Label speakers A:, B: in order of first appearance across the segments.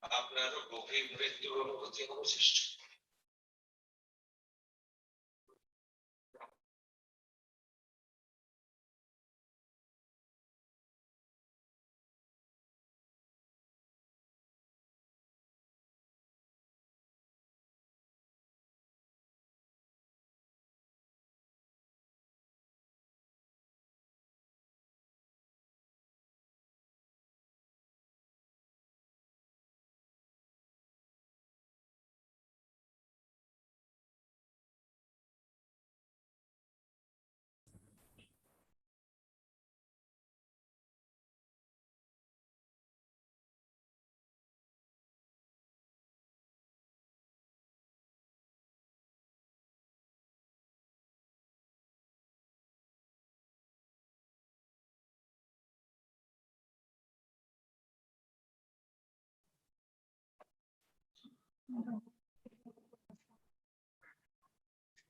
A: আপনার গভীর মৃত্যুর অনুভূতি অবশিষ্ট।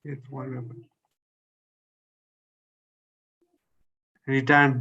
B: It's one return.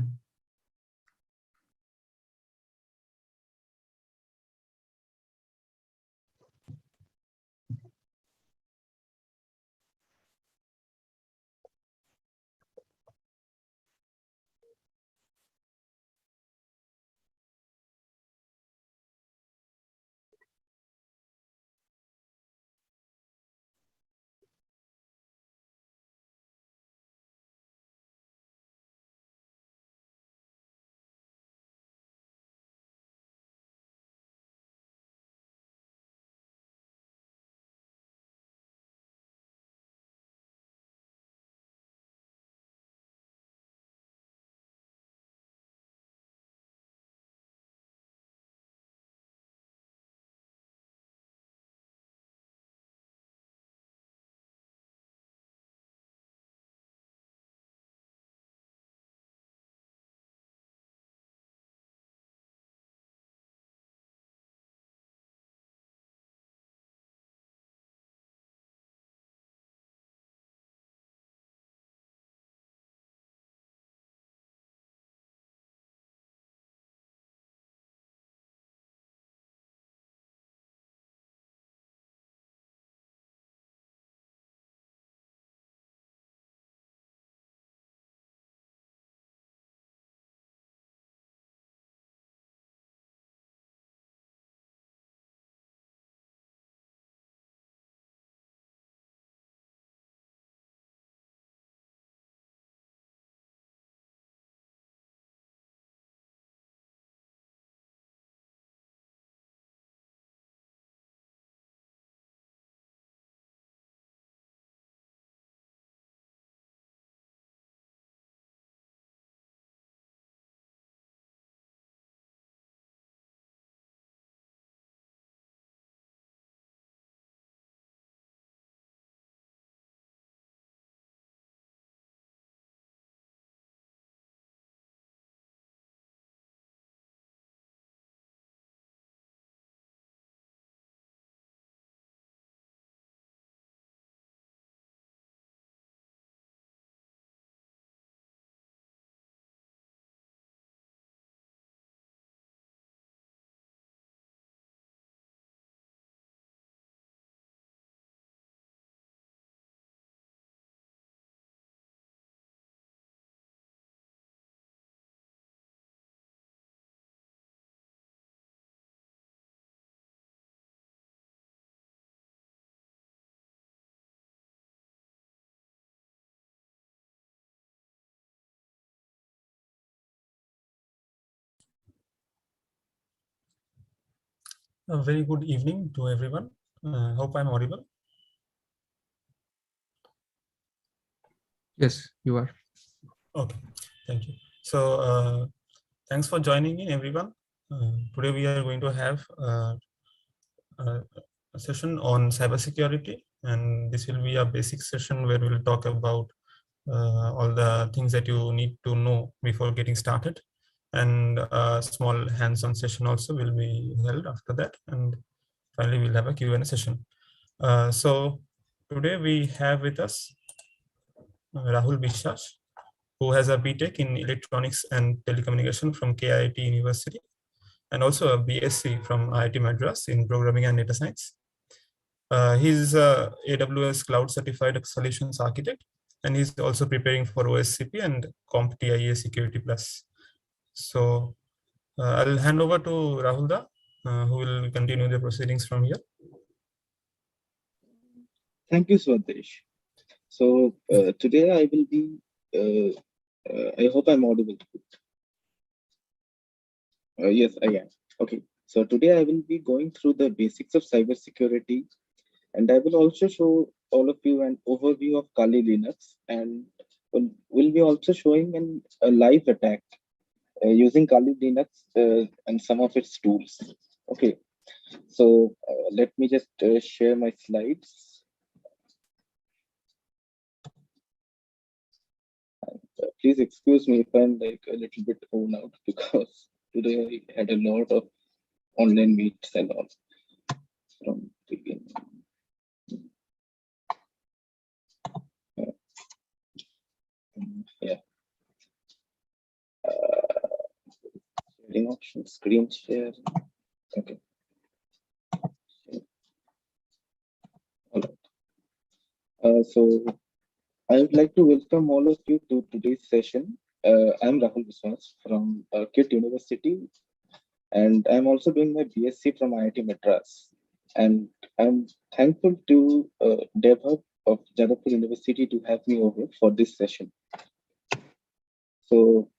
C: A very good evening to everyone. Hope I'm audible.
B: Yes, you are.
C: Okay, thank you. So thanks for joining in, everyone. Today we are going to have a session on cybersecurity, and this will be a basic session where we'll talk about all the things that you need to know before getting started. And a small hands-on session also will be held after that. And finally, we'll have a Q&A session. So today we have with us Rahul Biswas, who has a BTech in Electronics and Telecommunication from KIT University. and also a BSc from IIT Madras in programming and data science. He's a AWS Cloud Certified Solutions Architect, and he's also preparing for OSCP and CompTIA Security Plus. So I'll hand over to Rahul Da, who will continue the proceedings from here.
B: Thank you, Swadesh. So today I will be, I hope I'm audible. Yes, I am. Okay. So today I will be going through the basics of cybersecurity, and I will also show all of you an overview of Kali Linux, and will be also showing a live attack using Kali Linux and some of its tools. Okay. So let me just share my slides. Please excuse me if I'm like a little bit worn out, because today I had a lot of online meets and all from beginning. Yeah. Sharing options, screen share. Okay. All right. So I would like to welcome all of you to today's session. I'm Rahul Biswas from KIT University, and I'm also doing my BSc from IIT Madras. And I'm thankful to DevHub of Jadavpur University to have me over for this session. So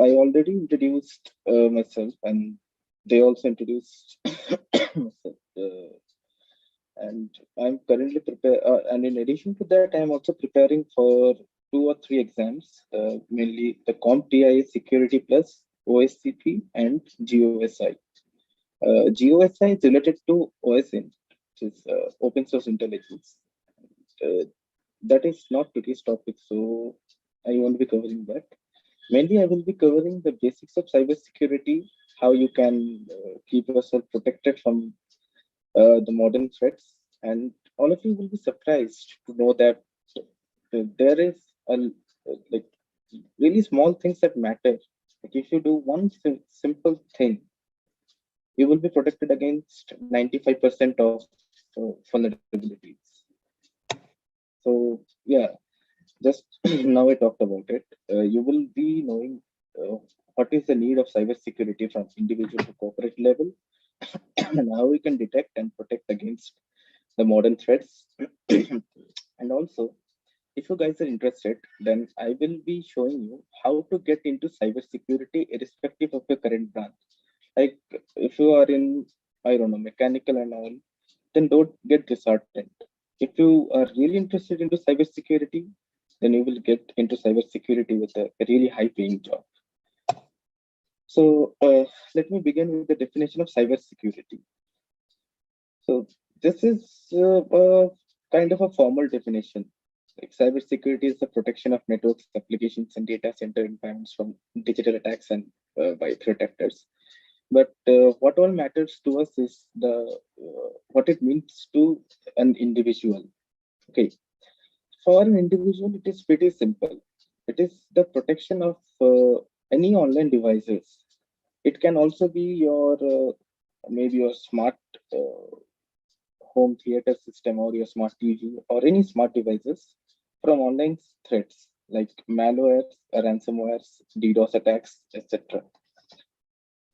B: I already introduced myself, and they also introduced myself. And I'm currently and in addition to that, I'm also preparing for 2 or 3 exams, mainly the CompTIA Security Plus, OSCP, and GOSI. GOSI is related to OSINT, which is open source intelligence. That is not today's topic, so I won't be covering that. Mainly, I will be covering the basics of cybersecurity, how you can keep yourself protected from the modern threats, and all of you will be surprised to know that there is like really small things that matter. Like if you do one simple thing, you will be protected against 95% of vulnerabilities. So yeah, just now I talked about it. You will be knowing what is the need of cybersecurity from individual to corporate level, and how we can detect and protect against the modern threats. And also, if you guys are interested, then I will be showing you how to get into cybersecurity irrespective of your current branch. Like if you are in, I don't know, mechanical and all, then don't get disheartened. If you are really interested into cybersecurity, then you will get into cybersecurity with a really high paying job. So let me begin with the definition of cybersecurity. So this is kind of a formal definition. Like cybersecurity is the protection of networks, applications, and data center environments from digital attacks and by threat actors. But what all matters to us is the what it means to an individual. Okay, for an individual, it is pretty simple. It is the protection of any online devices. It can also be your maybe your smart home theater system or your smart TV or any smart devices from online threats like malware, ransomware, DDoS attacks, etc.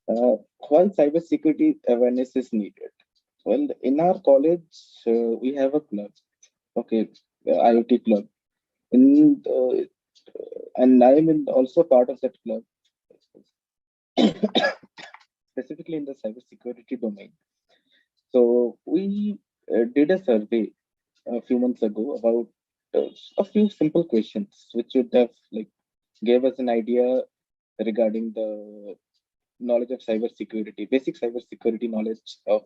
B: Why cybersecurity awareness is needed? Well, in our college, we have a club, okay, the IoT club. In the, and I am also part of that club, specifically in the cybersecurity domain. So we did a survey a few months ago about a few simple questions, which would have like gave us an idea regarding the knowledge of cybersecurity, basic cybersecurity knowledge of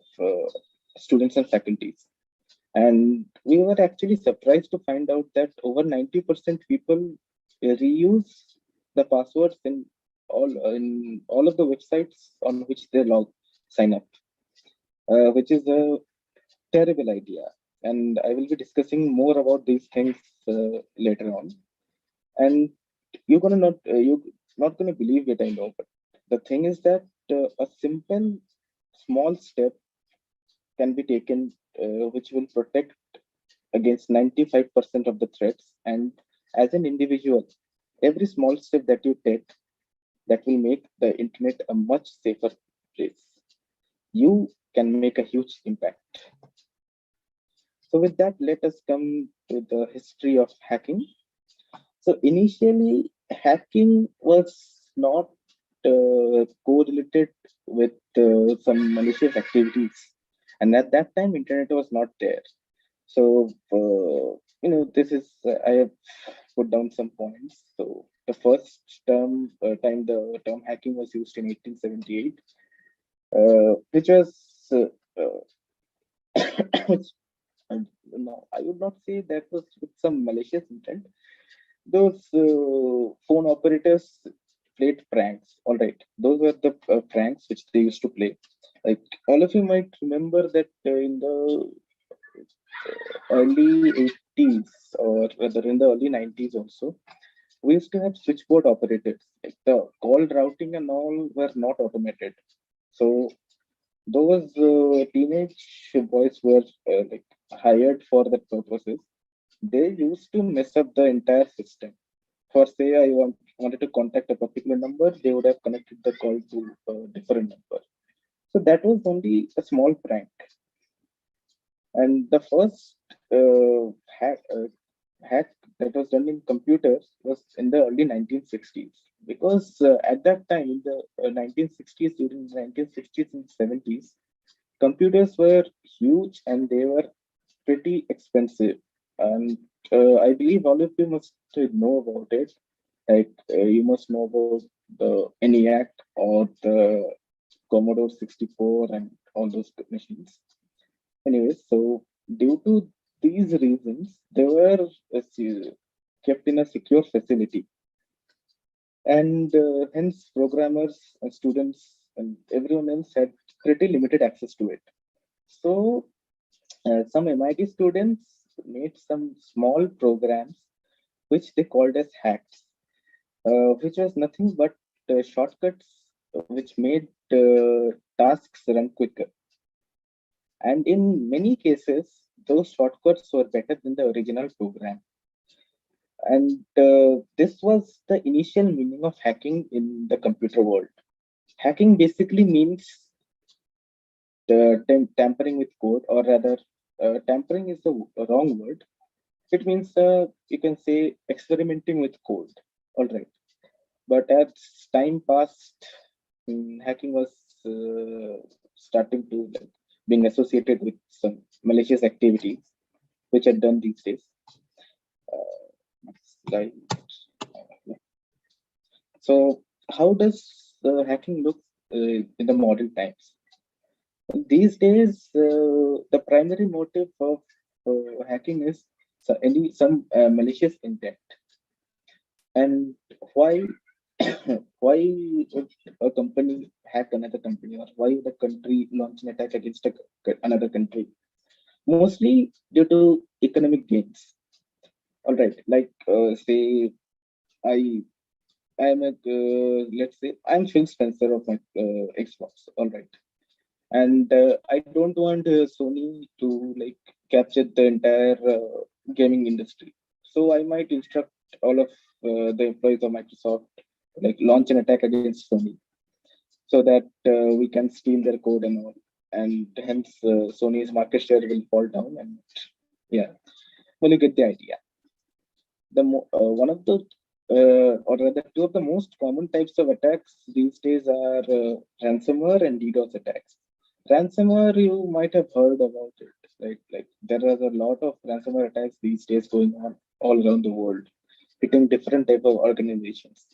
B: students and faculties. And we were actually surprised to find out that over 90% people reuse the passwords in all of the websites on which they sign up, which is a terrible idea. And I will be discussing more about these things later on. And you're not gonna believe it, I know, but the thing is that a simple small step can be taken which will protect against 95% of the threats. And as an individual, every small step that you take that will make the internet a much safer place, you can make a huge impact. So with that, let us come to the history of hacking. So initially, hacking was not correlated with some malicious activities, and at that time, internet was not there. So this is I have put down some points. So the first time the term hacking was used in 1878, which was which, no, I would not say that was with some malicious intent. Those phone operators played pranks. All right, those were the pranks which they used to play. Like all of you might remember that in the early 80s, or rather in the early 90s also, we used to have switchboard operators. Like the call routing and all were not automated. So those teenage boys were like hired for that purposes. They used to mess up the entire system. For say wanted to contact a particular number, they would have connected the call to a different number. So that was only a small prank. And the first hack that was done in computers was in the early 1960s. Because at that time, in the 1960s, during the 1960s and 70s, computers were huge and they were pretty expensive. And I believe all of you must know about it. Like you must know about the ENIAC or the Commodore 64 and all those machines. Anyway, so due to these reasons, they were kept in a secure facility, and hence programmers and students and everyone else had pretty limited access to it. So some MIT students made some small programs which they called as hacks, which was nothing but shortcuts which made tasks run quicker. And in many cases, those shortcuts were better than the original program. And this was the initial meaning of hacking in the computer world. Hacking basically means tampering with code, or rather, tampering is the wrong word. It means you can say experimenting with code. All right. But as time passed, hacking was starting to like, being associated with some malicious activities, which are done these days. Like, so, how does hacking look in the modern times? These days, the primary motive of hacking is some malicious intent. And why why would a company hack another company, or why would a country launch an attack against another country? Mostly due to economic gains. All right, like say I I am a let's say I'm Phil Spencer of my Xbox. All right, and I don't want Sony to like capture the entire gaming industry. So I might instruct all of the employees of Microsoft like launch an attack against Sony, so that we can steal their code and all, and hence Sony's market share will fall down. And yeah, well, you get the idea. One of the or rather two of the most common types of attacks these days are ransomware and DDoS attacks. Ransomware, you might have heard about it. Like there are a lot of ransomware attacks these days going on all around the world, hitting different type of organizations.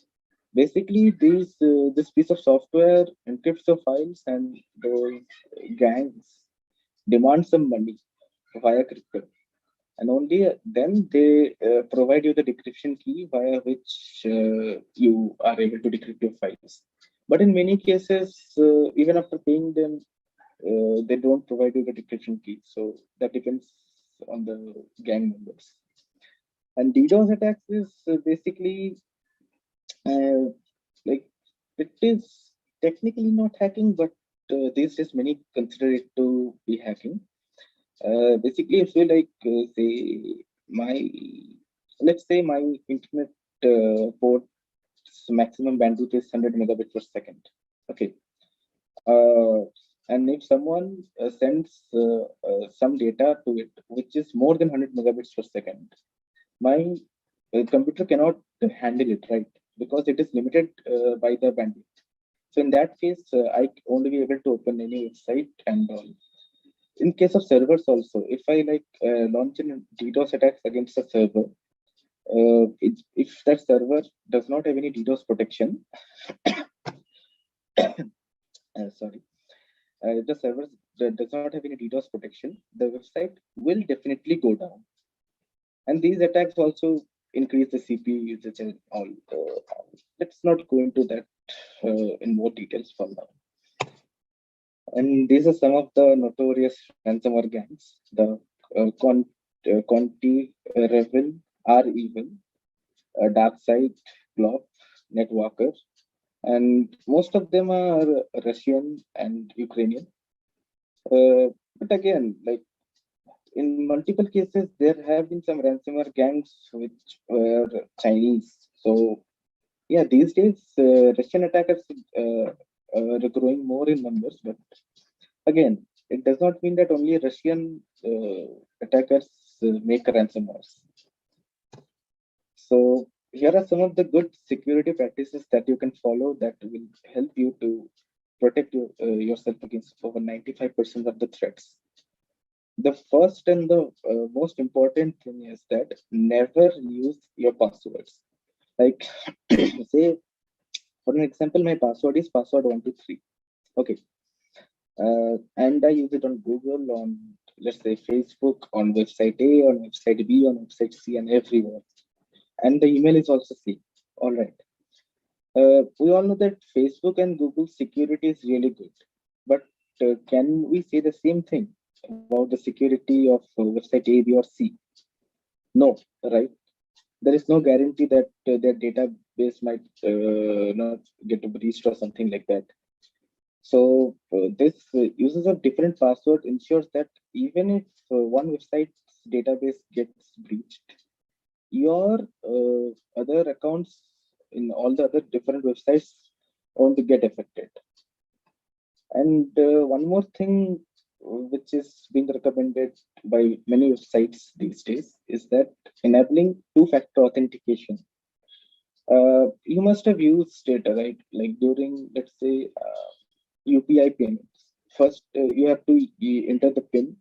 B: Basically, this piece of software encrypts the files, and those gangs demand some money via crypto, and only then they provide you the decryption key via which you are able to decrypt your files. But in many cases, even after paying them, they don't provide you the decryption key. So that depends on the gang members. And DDoS attacks is basically uh, like it is technically not hacking, but these days many consider it to be hacking. Basically, if you like, say my, let's say my internet port's maximum bandwidth is 100 megabits per second. Okay. Uh, and if someone sends some data to it, which is more than 100 megabits per second, my computer cannot handle it, right? Because it is limited by the bandwidth. So in that case, I only be able to open any website and all. In case of servers also, if I like launch an DDoS attacks against a server, if that server does not have any DDoS protection, sorry, the server that does not have any DDoS protection, the website will definitely go down. And these attacks also increase the CPU usage and all. Let's not go into that in more details for now. And these are some of the notorious ransomware gangs. The Conti, Revil, R Evil, DarkSide, Glop, Netwalker, and most of them are Russian and Ukrainian. But again, like in multiple cases, there have been some ransomware gangs which were Chinese. So yeah, these days Russian attackers are growing more in numbers, but again, it does not mean that only Russian attackers make ransomwares. So here are some of the good security practices that you can follow that will help you to protect yourself against over 95% of the threats. The first and the most important thing is that never use your passwords. Like say, for an example, my password is password123. Okay. And I use it on Google, on let's say Facebook, on website A, on website B, on website C, and everywhere. And the email is also C. All right. We all know that Facebook and Google security is really good, but can we say the same thing about the security of website A, B, or C? No, right? There is no guarantee that their database might not get breached or something like that. So this uses of different passwords ensures that even if one website's database gets breached, your other accounts in all the other different websites won't get affected. And one more thing which is being recommended by many websites these days is that enabling two-factor authentication. You must have used it, right? Like during, let's say, UPI payments. First, you have to enter the PIN.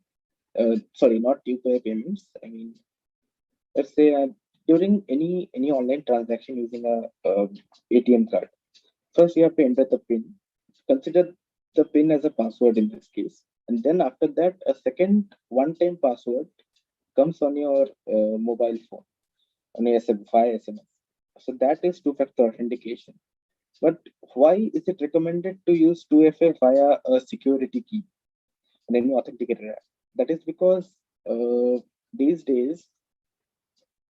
B: Sorry, not UPI payments. I mean, let's say during any online transaction using a ATM card. First, you have to enter the PIN. Consider the PIN as a password in this case. And then after that, a second one-time password comes on your mobile phone, on your via SMS. So that is two-factor authentication. But why is it recommended to use 2FA via a security key and any authenticator app? That is because these days,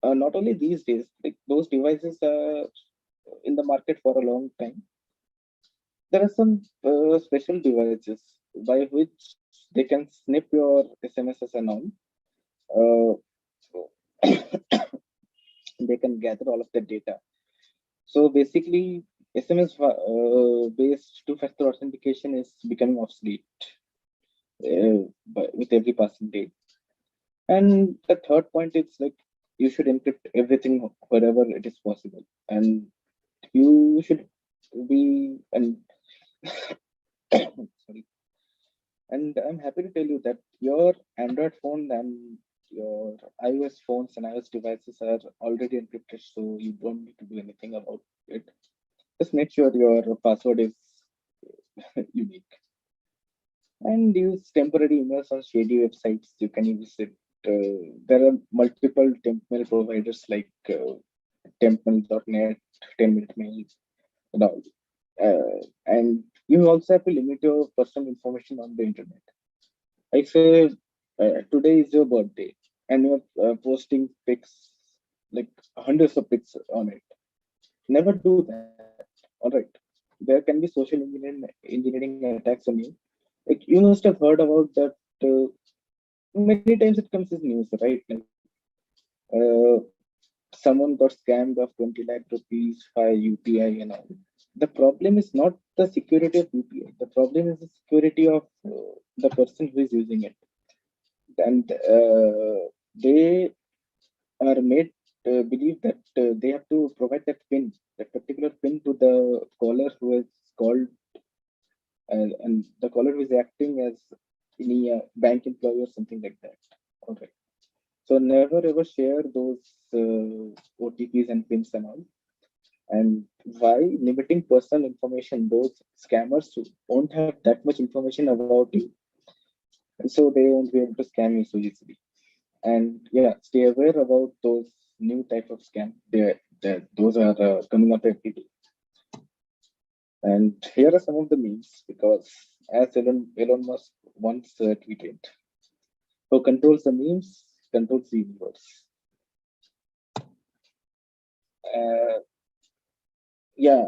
B: not only these days, like those devices are in the market for a long time. There are some special devices by which they can snip your SMSs and all. They can gather all of the data. So basically, SMS based two-factor authentication is becoming obsolete with every passing day. And the third point is like you should encrypt everything wherever it is possible, and you should be and sorry. And I'm happy to tell you that your Android phone and your iOS phones and iOS devices are already encrypted, so you don't need to do anything about it. Just make sure your password is unique. And use temporary emails on shady websites. You can use it. There are multiple temp mail providers like tempmail.net, 10-minute mail, and all. And you also have to limit your personal information on the internet. Like say, today is your birthday, and you're posting pics, like hundreds of pics on it. Never do that. All right. there can be social engineering attacks on you. Like you must have heard about that. Many times it comes as news, right? Like uh, someone got scammed of 20 lakh rupees by UPI and all. The problem is not the security of UPI. The problem is the security of the person who is using it. And they are made believe that they have to provide that particular pin to the caller who is called, and the caller who is acting as any bank employee or something like that. Okay. So never ever share those OTPs and pins and all. And why limiting personal information? Those scammers won't have that much information about you, and so they won't be able to scam you so easily. And yeah, stay aware about those new type of scam. Those are coming up every day. And here are some of the memes, because as Elon Musk once tweeted, "Who controls the memes controls the universe." Uh, yeah,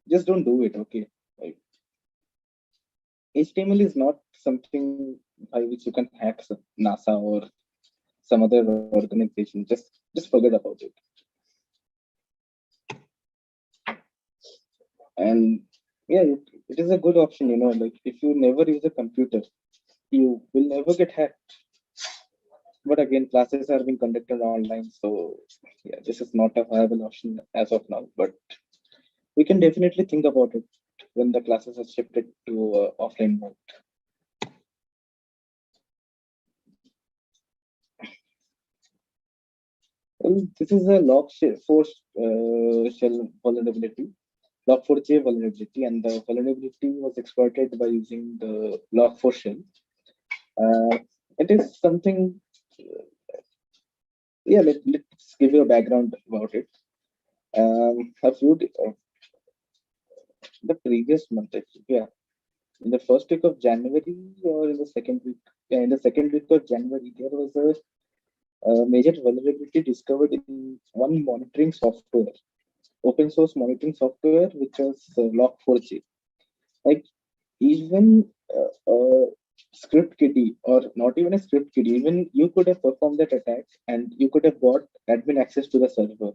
B: just don't do it. Okay, like HTML is not something by which you can hack NASA or some other organization. Just forget about it. And yeah, it is a good option. Like if you never use a computer, you will never get hacked. But again, classes are being conducted online, so yeah, this is not a viable option as of now. But we can definitely think about it when the classes are shifted to offline mode. Well, this is a shell vulnerability, log4j vulnerability, and the vulnerability was exploited by using the log4 shell. It is something. Yeah, let's give you a background about it. A few the previous month, actually, yeah, in the first week of January or in the second week, yeah, in the second week of January, there was a major vulnerability discovered in one monitoring software, open source monitoring software, which was Log4j. Like even script kiddie, or not even a script kiddie, even you could have performed that attack and you could have got admin access to the server.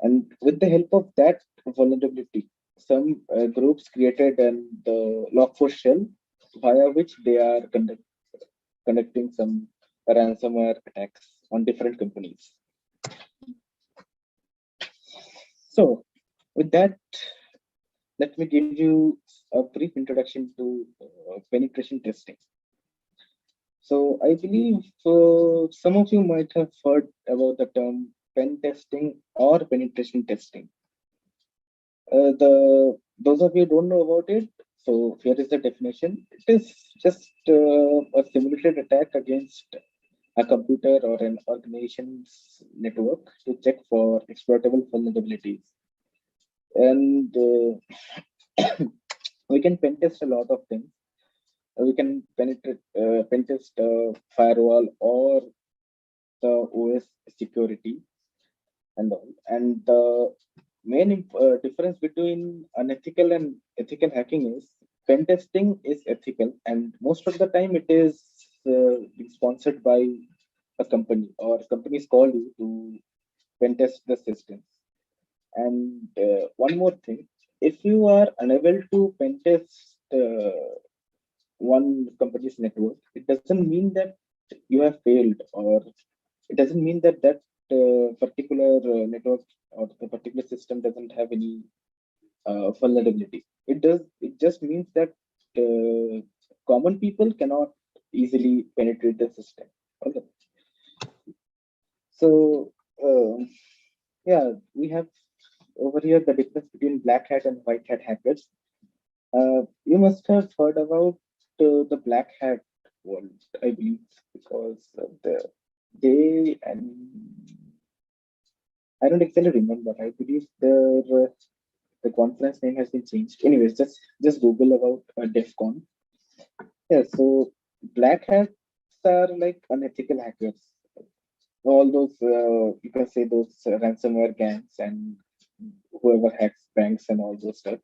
B: And with the help of that vulnerability, some groups created the log4 shell, via which they are conducting some ransomware attacks on different companies. So, with that, let me give you a brief introduction to penetration testing. So, I believe some of you might have heard about the term pen testing or penetration testing. Those of you who don't know about it, so here is the definition. It is just a simulated attack against a computer or an organization's network to check for exploitable vulnerabilities. And we can pen test a lot of things. We can pen test firewall or the OS security and all. And the main difference between unethical and ethical hacking is pen testing is ethical, and most of the time it is being sponsored by a company, or companies call you to pen test the systems. And one more thing, if you are unable to pen test one company's network, it doesn't mean that you have failed, or it doesn't mean that particular network or the particular system doesn't have any vulnerability. It just means that common people cannot easily penetrate the system. Okay. So yeah, we have over here the difference between black hat and white hat hackers. You must have heard about the black hat world, I believe, because and I don't exactly remember. I believe the conference name has been changed. Anyways, just Google about DEF CON. Yeah, so black hats are like unethical hackers. All those you can say those ransomware gangs, and whoever hacks banks and all those stuff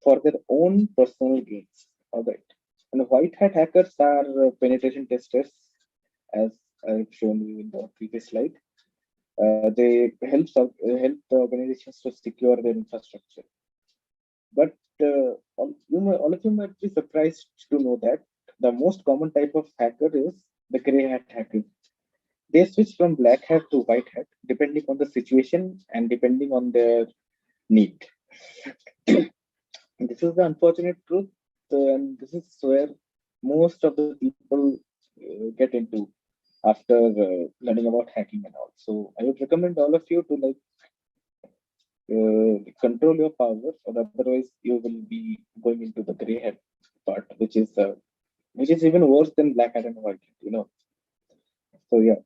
B: for their own personal gains. All right. And the white hat hackers are penetration testers, as I've shown you in the previous slide. They help the organizations to secure their infrastructure. But all of you might be surprised to know that the most common type of hacker is the gray hat hacker. They switch from black hat to white hat depending on the situation and depending on their need. This is the unfortunate truth, and this is where most of the people get into after learning about hacking and all. So I would recommend all of you to control your power, or otherwise you will be going into the gray hat part, which is even worse than black hat and white hat. So yeah,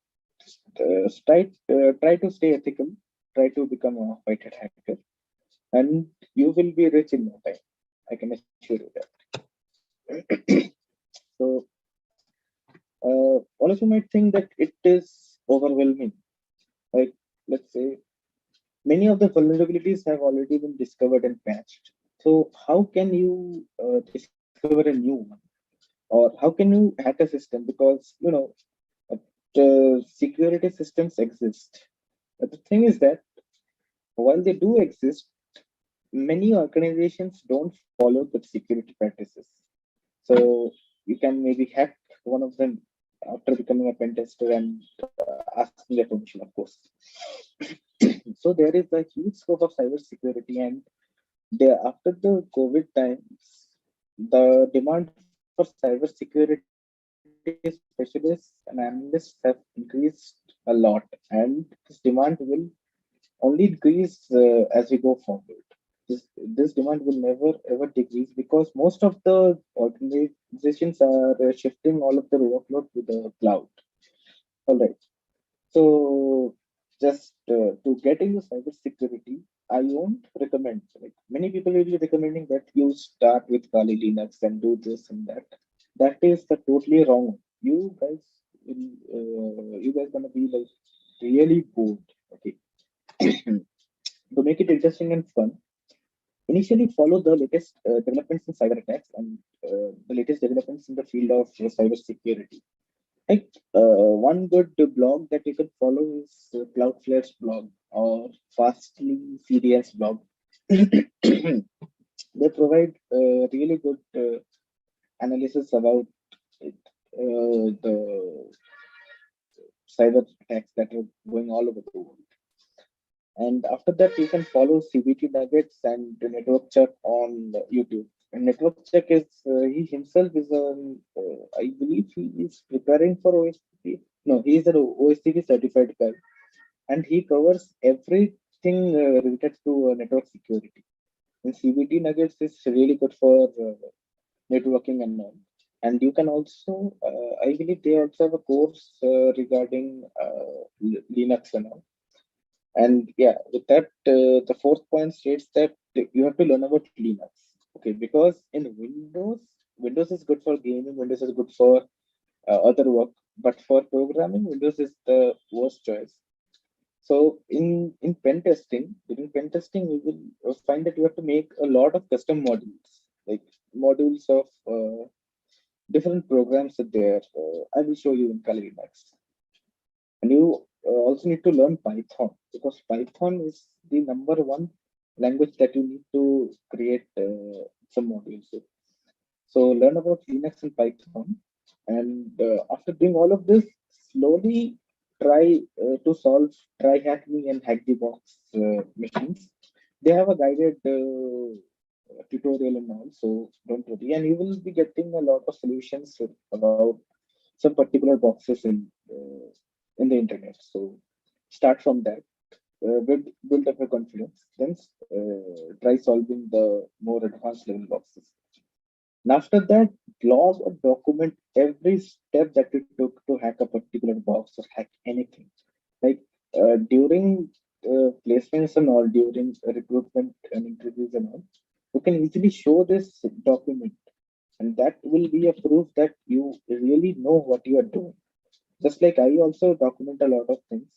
B: try to stay ethical, try to become a white hat hacker, and you will be rich in no time. I can assure you that. So all of you might think that it is overwhelming. Like, let's say many of the vulnerabilities have already been discovered and patched. So how can you discover a new one, or how can you hack a system? Because the security systems exist, but the thing is that while they do exist, many organizations don't follow the security practices. So you can maybe hack one of them after becoming a pen tester and asking their permission, of course. So there is a huge scope of cybersecurity, and after the COVID times, the demand for cybersecurity specialists and analysts have increased a lot, and this demand will only increase as we go forward. This demand will never ever decrease because most of the organizations are shifting all of their workload to the cloud. All right. So just to get into cybersecurity, I won't recommend. Like many people will be recommending that you start with Kali Linux and do this and that. That is the totally wrong. You guys gonna be like really bored. Okay. To make it interesting and fun, initially follow the latest developments in cyber attacks and the latest developments in the field of cybersecurity. Like one good blog that you could follow is Cloudflare's blog or Fastly CDS blog. They provide really good analysis about the cyber attacks that are going all over the world. And after that, you can follow CBT Nuggets and the Network Check on YouTube. And Network Check is he himself is I believe he is preparing for OSCP. No, he is an OSCP certified guy, and he covers everything related to network security. And CBT Nuggets is really good for networking and all. And you can also, I believe they also have a course regarding Linux and all. And yeah, with that, the fourth point states that you have to learn about Linux. Okay, because in Windows is good for gaming, Windows is good for other work, but for programming, Windows is the worst choice. So in pen testing, during pen testing, you will find that you have to make a lot of custom modules, like modules of different programs that there. I will show you in Kali Linux. And you also need to learn Python, because Python is the number one language that you need to create some modules with. So learn about Linux and Python, and after doing all of this, slowly try to solve try hack me and hack the box machines. They have a guided tutorial and all, so don't worry, and you will be getting a lot of solutions about some particular boxes in the internet. So start from that, build up your confidence, then try solving the more advanced level boxes. And after that, log or document every step that you took to hack a particular box or hack anything. Like during placements and all, during recruitment and interviews and all, you can easily show this document, and that will be a proof that you really know what you are doing. Just like I also document a lot of things.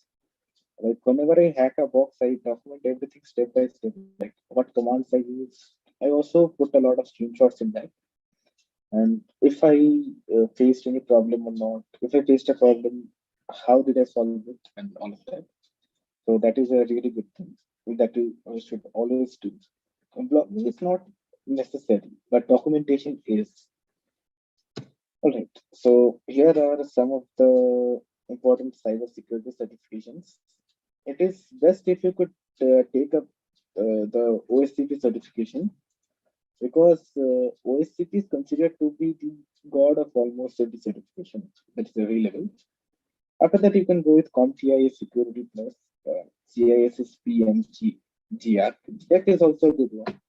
B: Like whenever I hack a box, I document everything step by step, like what commands I use. I also put a lot of screenshots in that. And if I faced any problem or not, if I faced a problem, how did I solve it, and all of that. So that is a really good thing that you should always do. Blogging is not necessary, but documentation is. All right. So here are some of the important cybersecurity certifications. It is best if you could take up the OSCP certification, because OSCP is considered to be the god of almost every certification that is available. After that, you can go with CompTIA Security Plus, CISSP and GR. That is also a good one.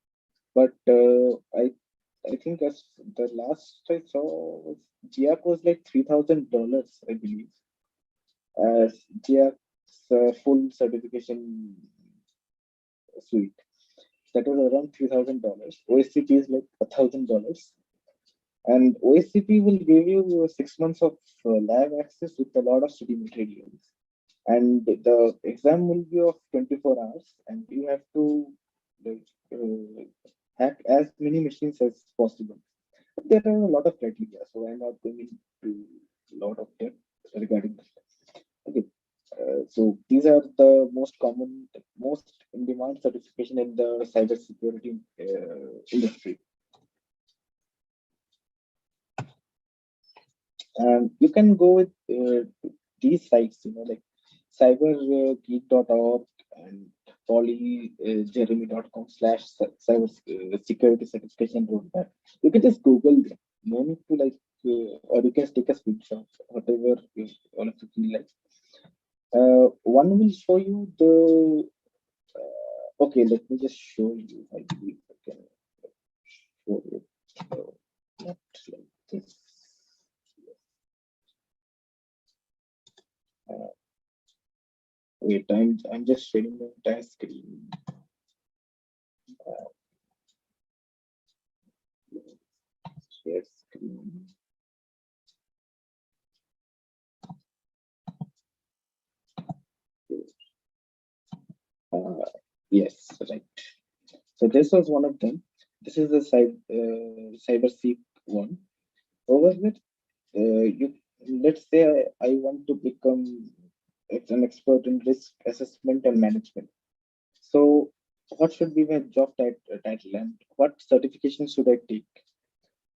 B: But I think as the last I saw was GR was like $3,000, I believe. As GR's full certification suite. That was around $3,000. OSCP is like $1,000. And OSCP will give you 6 months of live access with a lot of study materials. And the exam will be of 24 hours, and you have to like, hack as many machines as possible. But there are a lot of criteria, so I'm not going into a lot of depth regarding that. Okay. So these are the most common, most in-demand certification in the cybersecurity industry. And you can go with these sites, like cybergeek.org and polyjeremy.com/cybersecurity certification roadmap. You can just Google them. No need to or you can take a screenshot, whatever you all of you feel like. One will show you the. Okay, let me just show you. I believe I can show you. Not like this. Wait, I'm just sharing the entire screen. Share screen. Yes, right. So this was one of them. This is the CyberSeek one. Over with, let's say I want to become an expert in risk assessment and management. So what should be my job title and what certification should I take?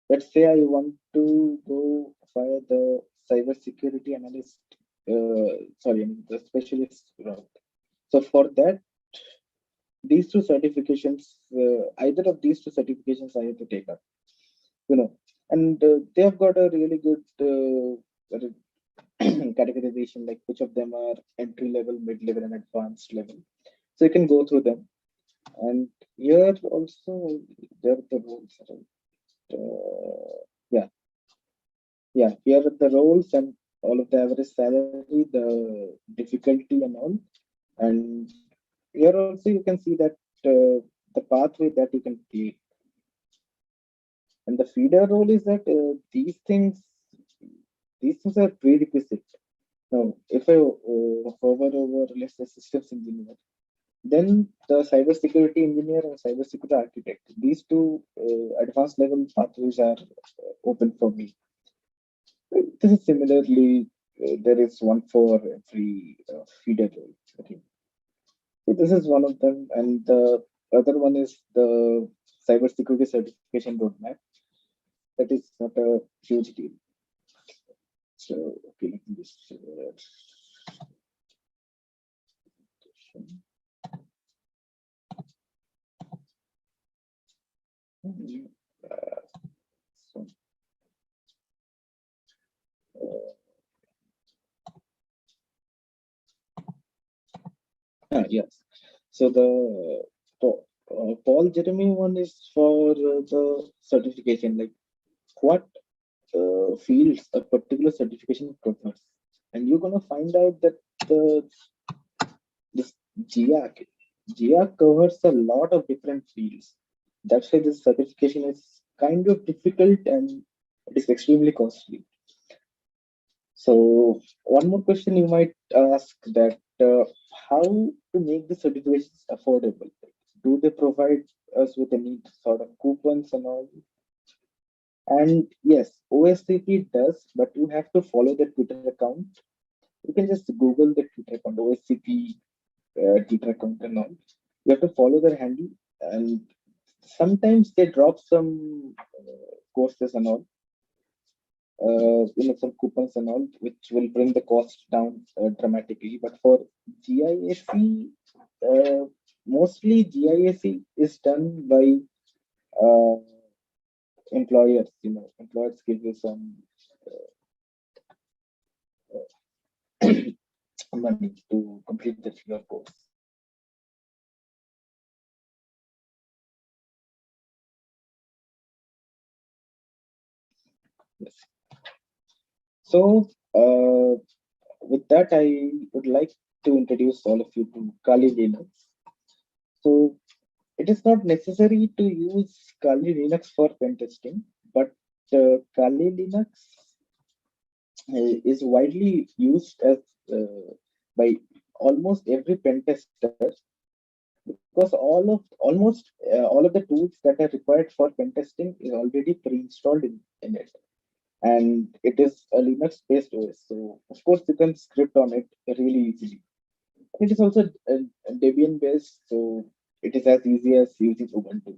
B: Let's say I want to go via the cybersecurity analyst, the specialist route. So for that, these two certifications, either of these two certifications I have to take up, and they have got a really good categorization, like which of them are entry level, mid level, and advanced level. So you can go through them. And here also there are the rules, right? Yeah, here are the roles and all of the average salary, the difficulty and all. And here also you can see that the pathway that you can take. And the feeder role is that these things are prerequisite. Now, if I hover over, let's say, systems engineer, then the cybersecurity engineer and cybersecurity architect, these two advanced level pathways are open for me. This is similarly, there is one for every feeder role. Okay. So this is one of them, and the other one is the cybersecurity certification roadmap. That is not a huge deal. So okay, let me just yes. So the Paul Jeremy one is for the certification, like what fields a particular certification covers, and you're gonna find out that this GR covers a lot of different fields. That's why this certification is kind of difficult and it is extremely costly. So one more question you might ask, that how to make the certifications affordable. Do they provide us with any sort of coupons and all? And yes, OSCP does, but you have to follow the Twitter account. You can just Google the Twitter account, OSCP Twitter account and all. You have to follow their handle, and sometimes they drop some courses and all, some coupons and all, which will bring the cost down dramatically. But for GIAC, mostly GIAC is done by uh, employers. Employers give you some money to complete your course. Yes. So, with that, I would like to introduce all of you to Kali Linux. So, it is not necessary to use Kali Linux for pen testing, but Kali Linux is widely used as by almost every pen tester, because almost all of the tools that are required for pen testing is already pre-installed in it, and it is a Linux based OS. So of course you can script on it really easily. It is also Debian based, so it is as easy as using Ubuntu.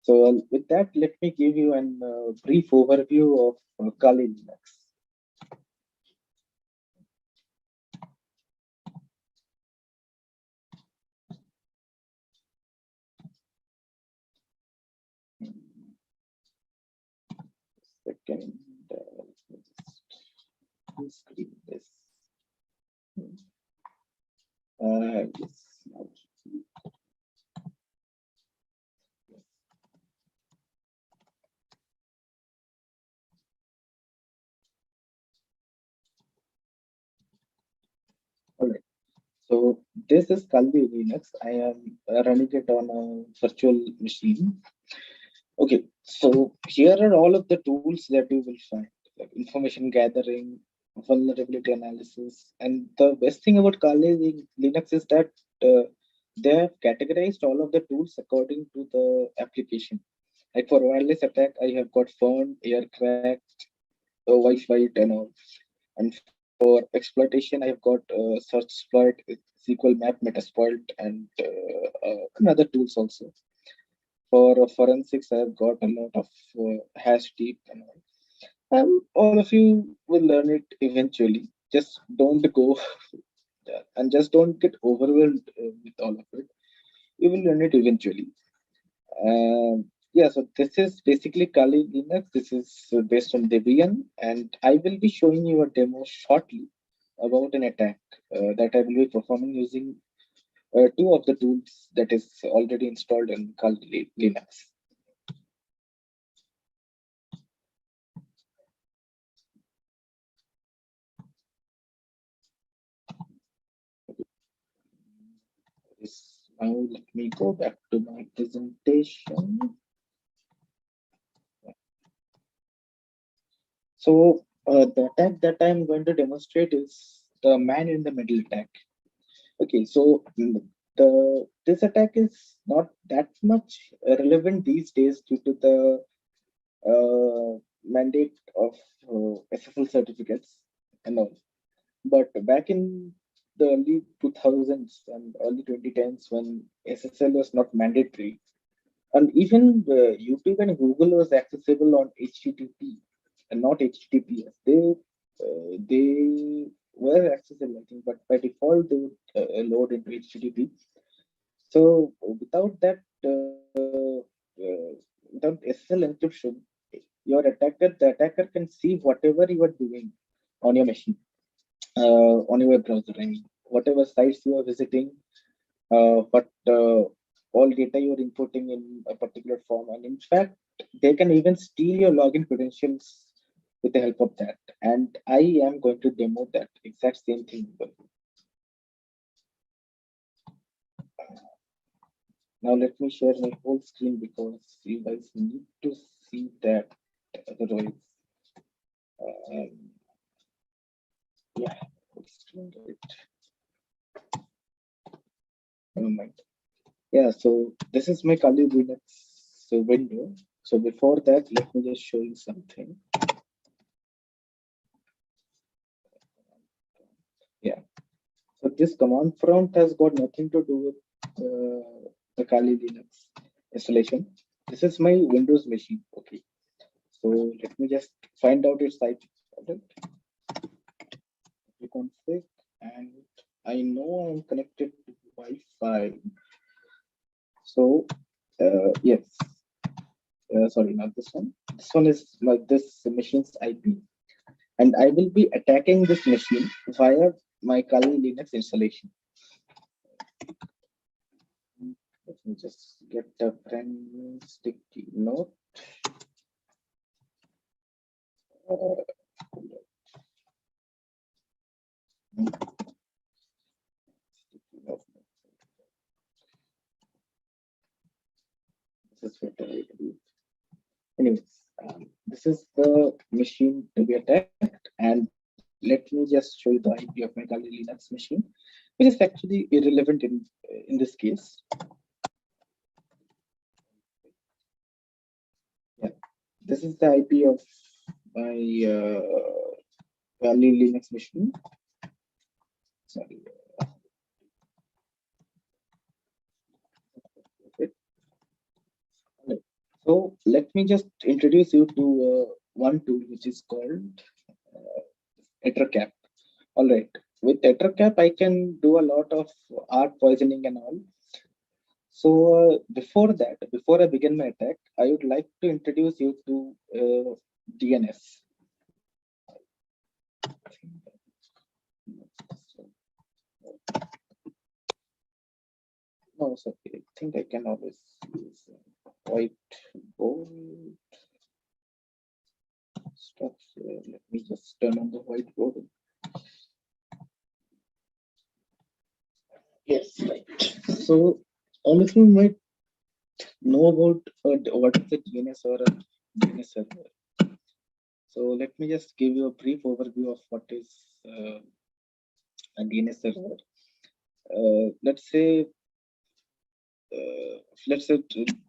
B: So with that, let me give you a brief overview of Kali Linux. Second, let me just screen this. Yes. All right. So this is Kali Linux. I am running it on a virtual machine. Okay, so here are all of the tools that you will find, like information gathering, vulnerability analysis, and the best thing about Kali Linux is that they have categorized all of the tools according to the application. Like for wireless attack, I have got Fern, Aircrack, Wi-Fi, and all. And for exploitation, I have got Search Exploit, SQL Map, Metasploit, and other tools also. For forensics, I've got a lot of hash deep and all. All of you will learn it eventually. Just don't go and just don't get overwhelmed with all of it. You will learn it eventually. Yeah, so this is basically Kali Linux. This is based on Debian, and I will be showing you a demo shortly about an attack that I will be performing using two of the tools that is already installed in Kali Linux. Now let me go back to my presentation. So the attack that I'm going to demonstrate is the man in the middle attack. Okay, so this attack is not that much relevant these days due to the mandate of SSL certificates and all. But back in the early 2000s and early 2010s, when SSL was not mandatory, and even YouTube and Google was accessible on HTTP and not HTTPS. They were accessible, I think, but by default they would load into HTTP. So without SSL encryption, the attacker can see whatever you are doing on your machine, on your web browser. I mean, whatever sites you are visiting, what all data you're inputting in a particular form, and in fact they can even steal your login credentials with the help of that. And I am going to demo that exact same thing. Now let me share my whole screen because you guys need to see that, otherwise yeah, whole screen, right. Never mind. Yeah, so this is my Kali Linux window. So before that, let me just show you something. Yeah. So this command prompt has got nothing to do with the Kali Linux installation. This is my Windows machine. Okay. So let me just find out its IP. Right? Config, and I know I'm connected to Wi-Fi. So yes. Sorry, not this one. This one is like this machine's IP, and I will be attacking this machine via my Kali Linux installation. Let me just get a brand new sticky note. This is what I do. Anyways, this is the machine to be attacked, and let me just show you the IP of my Kali Linux machine, which is actually irrelevant in this case. Yeah, this is the IP of my Kali Linux machine. Sorry. So let me just introduce you to one tool which is called EtherCap. All right, with EtherCap I can do a lot of art poisoning and all. So before that, before I begin my attack, I would like to introduce you to DNS. No, sorry, I think I can always use whiteboard stuff. Let me just turn on the whiteboard. Yes, right. So all of you might know about what is the DNS or a DNS server. So let me just give you a brief overview of what is a DNS server. Let's say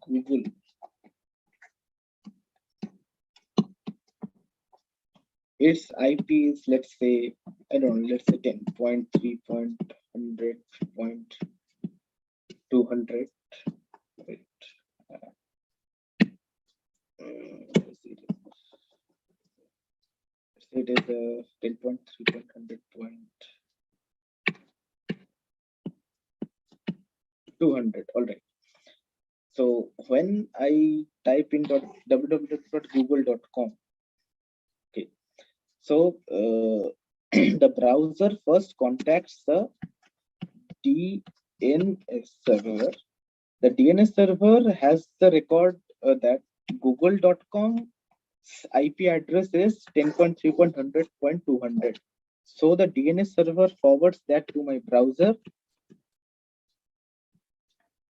B: Google. Its IP is, let's say, I don't know, let's say 10.3.100.200. Wait. It is 10.3.100.200. All right. So when I type in www.google.com, okay, so the browser first contacts the DNS server. The DNS server has the record that google.com IP address is 10.3.100.200. So the DNS server forwards that to my browser,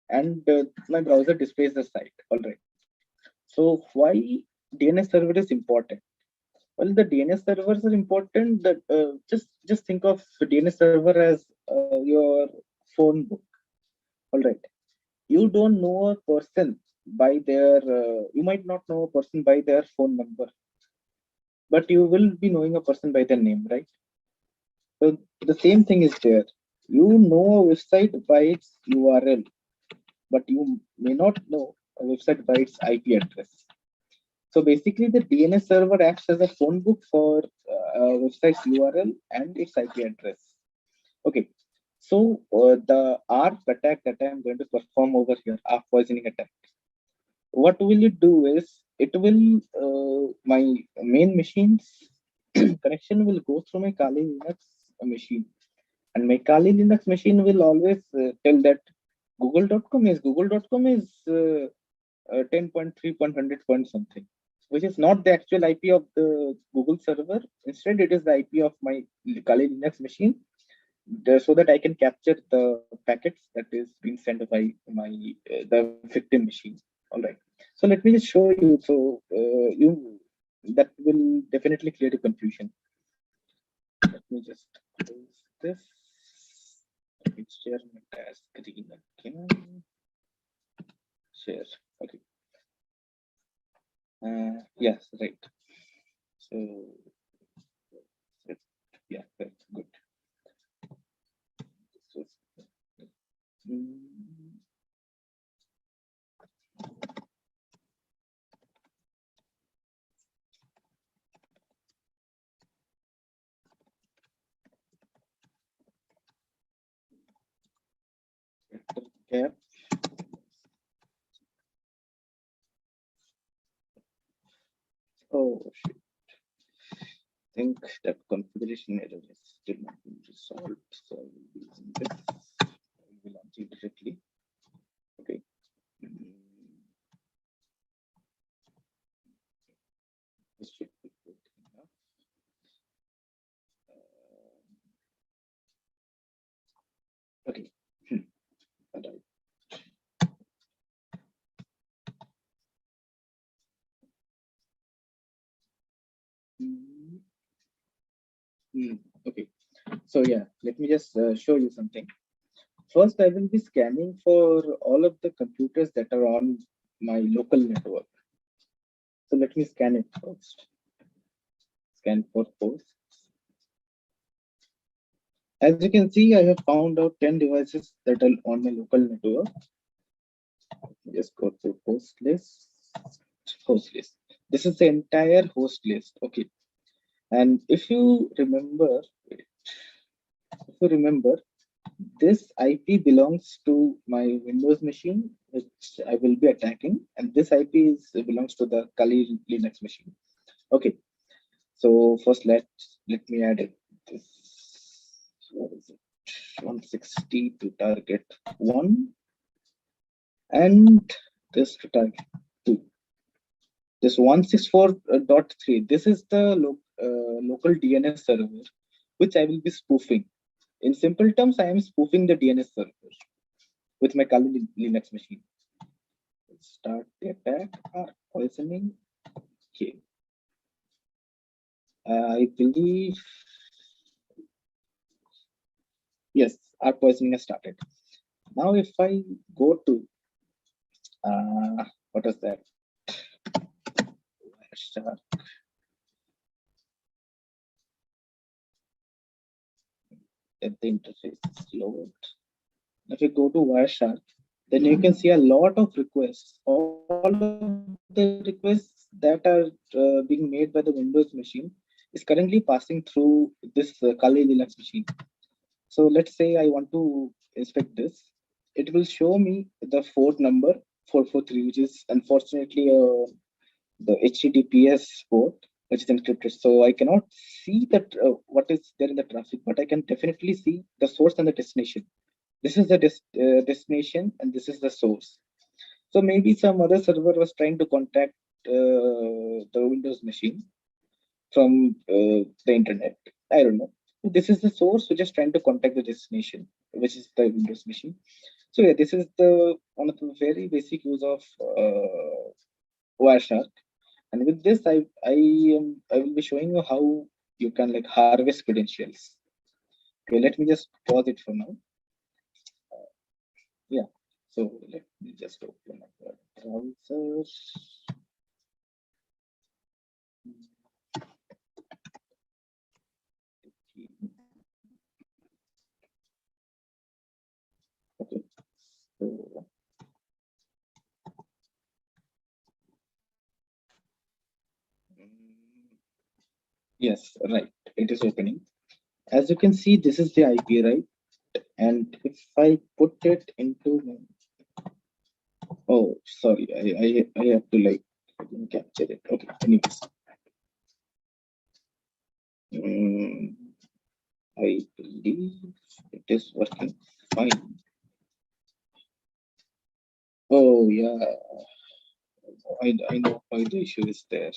B: and my browser displays the site. All right. So why DNS server is important? Well, the DNS servers are important. That just think of DNS server as your phone book. All right. You don't know a person by their. You might not know a person by their phone number, but you will be knowing a person by their name, right? So the same thing is there. You know a website by its URL, but you may not know a website by its IP address. So basically, the DNS server acts as a phone book for a website's URL and its IP address. Okay, so the ARP attack that I am going to perform over here, ARP poisoning attack, what will it do is, it will, my main machine's connection will go through my Kali Linux machine. And my Kali Linux machine will always tell that google.com is 10.3.100. something, which is not the actual IP of the Google server. Instead, it is the IP of my Kali Linux machine, so that I can capture the packets that is being sent by my the victim machine. All right. So let me just show you. So you that will definitely clear the confusion. Let me just close this. Let me share my entire screen again. Share. Okay. Yes, right. So, yeah, that's good. So, cap. Oh shit. I think that configuration error is still not been resolved. So I will be using this. I will launch it directly. Okay. This should be good enough. Okay. All right. Okay. So yeah, let me just show you something. First, I will be scanning for all of the computers that are on my local network. So let me scan it first. Scan for hosts. As you can see, I have found out 10 devices that are on my local network. Just go to host list. Host list. This is the entire host list. Okay. And if you remember, this IP belongs to my Windows machine, which I will be attacking, and this IP belongs to the Kali Linux machine. Okay, so first let me add it. This, what is it? 160 to target 1, and this to target 2. This 164.3. This is the local DNS server, which I will be spoofing. In simple terms, I am spoofing the DNS server with my Kali Linux machine. Let's start the attack. Poisoning. Okay. I believe, yes, our poisoning has started. Now, if I go to what is that? Wireshark. Get the interface load. If you go to Wireshark, then you can see a lot of requests. All of the requests that are being made by the Windows machine is currently passing through this Kali Linux machine. So let's say I want to inspect this. It will show me the port number 443, which is unfortunately the HTTPS port, which is encrypted. So I cannot see that what is there in the traffic, but I can definitely see the source and the destination. This is the destination and this is the source. So maybe some other server was trying to contact the Windows machine from the internet. I don't know. This is the source which is trying to contact the destination, which is the Windows machine. So yeah, this is the one of the very basic use of Wireshark. And with this, I will be showing you how you can like harvest credentials. Okay, let me just pause it for now. Yeah, so let me just open up the browser. Okay, so yes, right, it is opening. As you can see, this is the IP, right? And if I put it into oh, sorry, I have to like capture it. Okay, anyways. I believe it is working fine. Oh yeah, I know why the issue is there.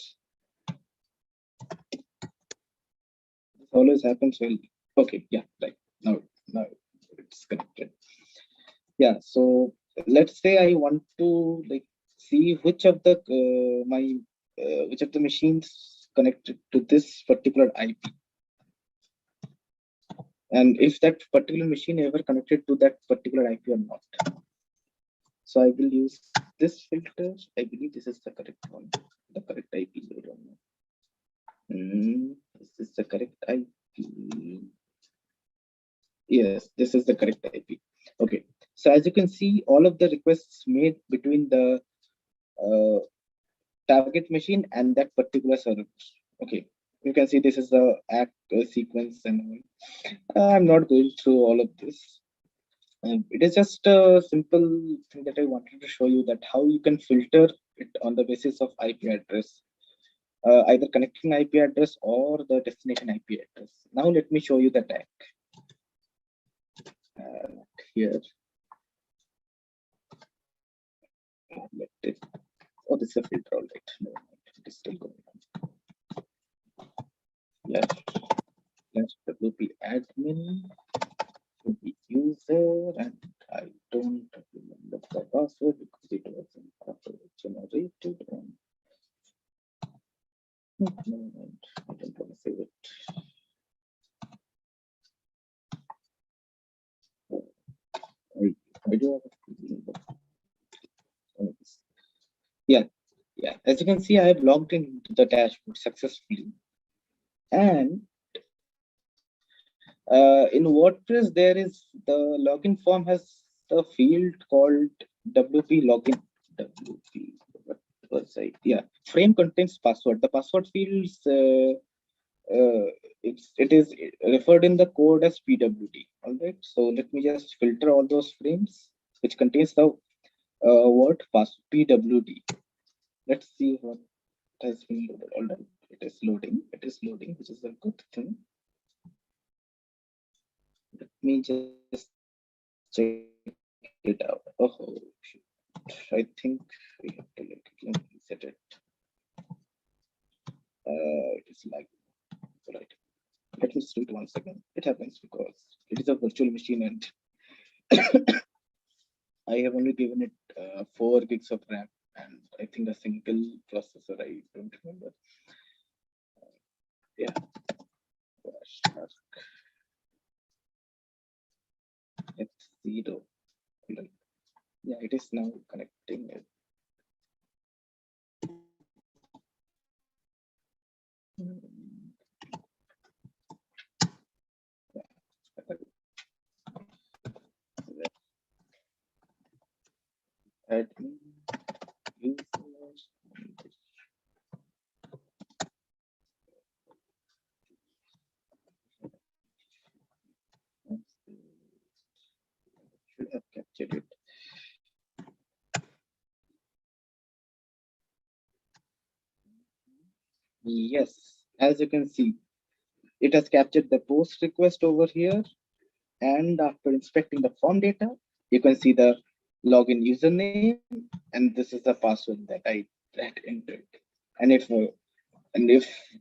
B: This always happens well. Okay, yeah, right. Now it's connected. Yeah, so let's say I want to like see which of the which of the machines connected to this particular IP. and if that particular machine ever connected to that particular IP or not. So I will use this filter. I believe this is the correct one, the correct IP. I don't know. Is this the correct IP? Yes, this is the correct IP. Okay. So as you can see, all of the requests made between the target machine and that particular server. Okay. You can see this is the act sequence and all. I'm not going through all of this. It is just a simple thing that I wanted to show you, that how you can filter it on the basis of IP address, either connecting IP address or the destination IP address. Now let me show you the tag. Here, let it. Oh, this is a filter, all right. No, it is still going on. Yes, WP admin. The user, and I don't remember the password because it wasn't generated. And I don't want to save it. I do have a feeling, but yeah. As you can see, I have logged into the dashboard successfully, and in WordPress, there is the login form has a field called WP login. WP, what was I? Yeah, frame contains password. The password fields, it is referred in the code as PWD. All right. So let me just filter all those frames which contains the word PWD. Let's see what has been loaded. All right. It is loading. It is loading, which is a good thing. Let me just check it out. Oh, shoot. I think we have to reset it. It is like, right. Let me just do it once again. It happens because it is a virtual machine and I have only given it 4 gigs of RAM, and I think a single processor. I don't remember. Yeah. It's 0. Yeah, it is now connecting it. Admin users. Should have captured it. Yes, as you can see, it has captured the post request over here. And after inspecting the form data, you can see the login username, and this is the password that I entered. And if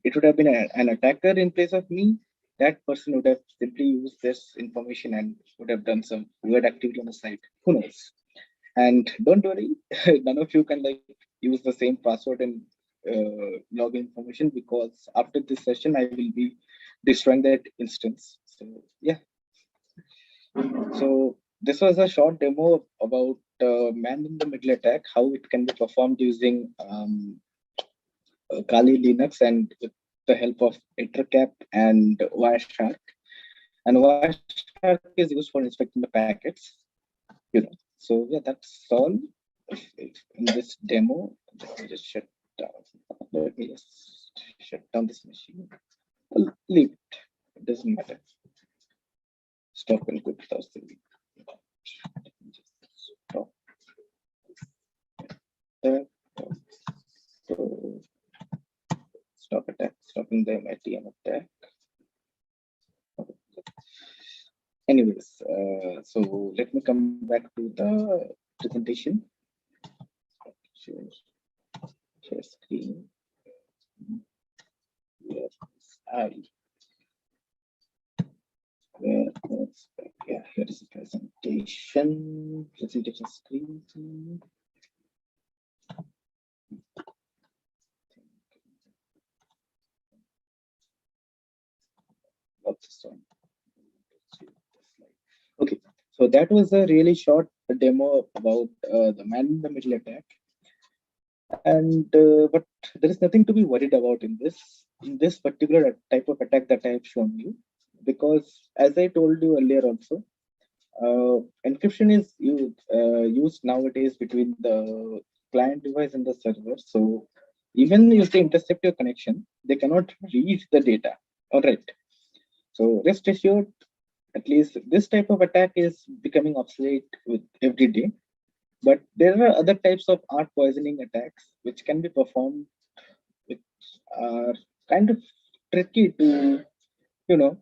B: it would have been an attacker in place of me, that person would have simply used this information and would have done some weird activity on the site. Who knows? And don't worry, none of you can use the same password and login information, because after this session, I will be destroying that instance. So yeah. So this was a short demo about man-in-the-middle attack, how it can be performed using Kali Linux and with the help of Ettercap and Wireshark. And Wireshark is used for inspecting the packets. So yeah, that's all in this demo. Let me just shut down. Let me just shut down this machine. I'll leave it. It doesn't matter. Stop and quit without saving. Stop. So stop attack, stopping the MITM attack. Anyways, so let me come back to the presentation. Share screen. Yes, yeah, here is the presentation screen. What's this one? So that was a really short demo about the man-in-the-middle attack. And but there is nothing to be worried about in this particular type of attack that I have shown you, because as I told you earlier also, encryption is used nowadays between the client device and the server. So even if they intercept your connection, they cannot read the data. All right. So rest assured, at least this type of attack is becoming obsolete with every day. But there are other types of art poisoning attacks which can be performed, which are kind of tricky to, you know,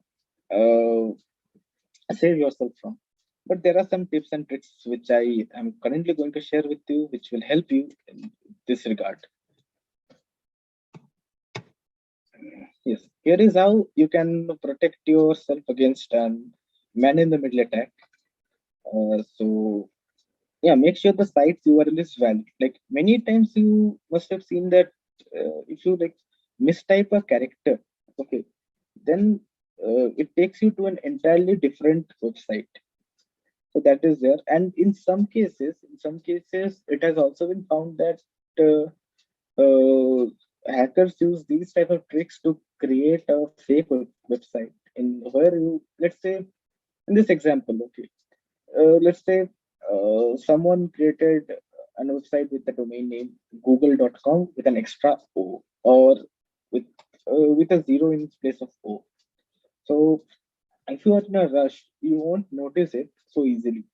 B: save yourself from. But there are some tips and tricks which I am currently going to share with you, which will help you in this regard. Yes, here is how you can protect yourself against an man-in-the-middle attack. So yeah, make sure the site's URL is valid. Like many times you must have seen that if you like mistype a character, okay, then it takes you to an entirely different website. So that is there. And in some cases, it has also been found that uh, hackers use these type of tricks to create a fake website in where you, let's say, in this example, okay, let's say someone created a website with the domain name google.com with an extra O, or with a zero in place of O. So if you are in a rush, you won't notice it so easily.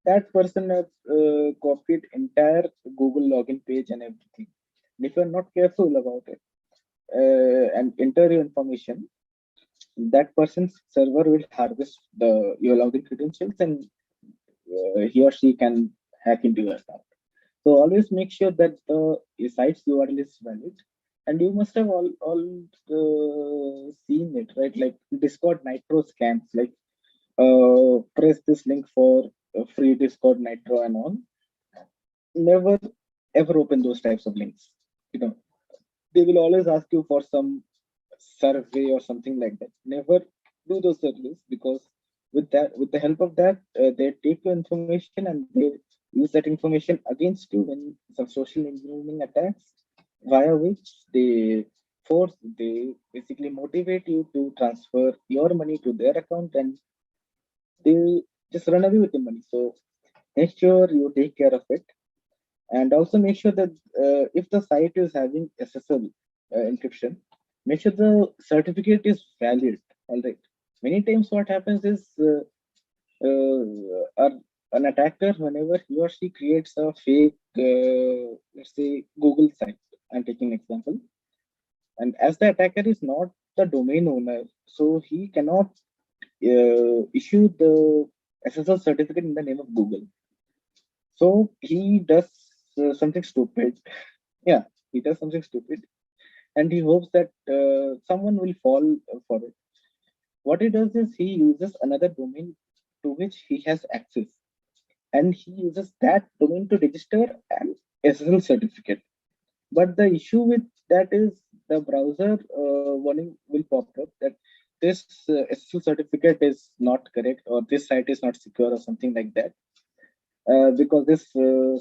B: That person has copied entire Google login page and everything. And if you're not careful about it and enter your information, that person's server will harvest your login credentials, and he or she can hack into your account. So always make sure that the site's URL is valid. And you must have all seen it, right? Like Discord Nitro scams, like press this link for free Discord Nitro and all. Never ever open those types of links. You know, they will always ask you for some survey or something like that. Never do those surveys, because with the help of that, they take your information and they use that information against you in some social engineering attacks, via which they basically motivate you to transfer your money to their account, and they just run away with the money. So make sure you take care of it, and also make sure that if the site is having SSL encryption, make sure the certificate is valid. All right. Many times what happens is an attacker, whenever he or she creates a fake, let's say Google site, I'm taking an example, and as the attacker is not the domain owner, so he cannot issue the SSL certificate in the name of Google. So he does something stupid. Yeah, he does something stupid, and he hopes that someone will fall for it. What he does is he uses another domain to which he has access, and he uses that domain to register an SSL certificate. But the issue with that is the browser warning will pop up that this SSL certificate is not correct, or this site is not secure, or something like that. Because this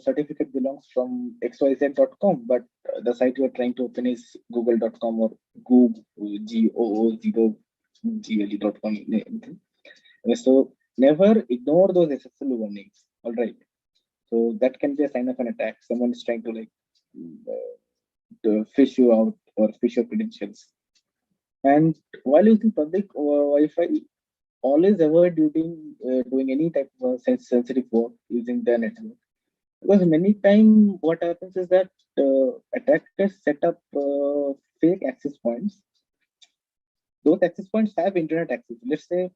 B: certificate belongs from xyz.com, but the site you are trying to open is google.com or googl.com. So never ignore those SSL warnings. All right. So that can be a sign of an attack. Someone is trying to like to fish you out or fish your credentials. And while using public Wi-Fi, always avoid doing any type of sensitive work using the network, because many times what happens is that attackers set up fake access points. Those access points have internet access. Let's say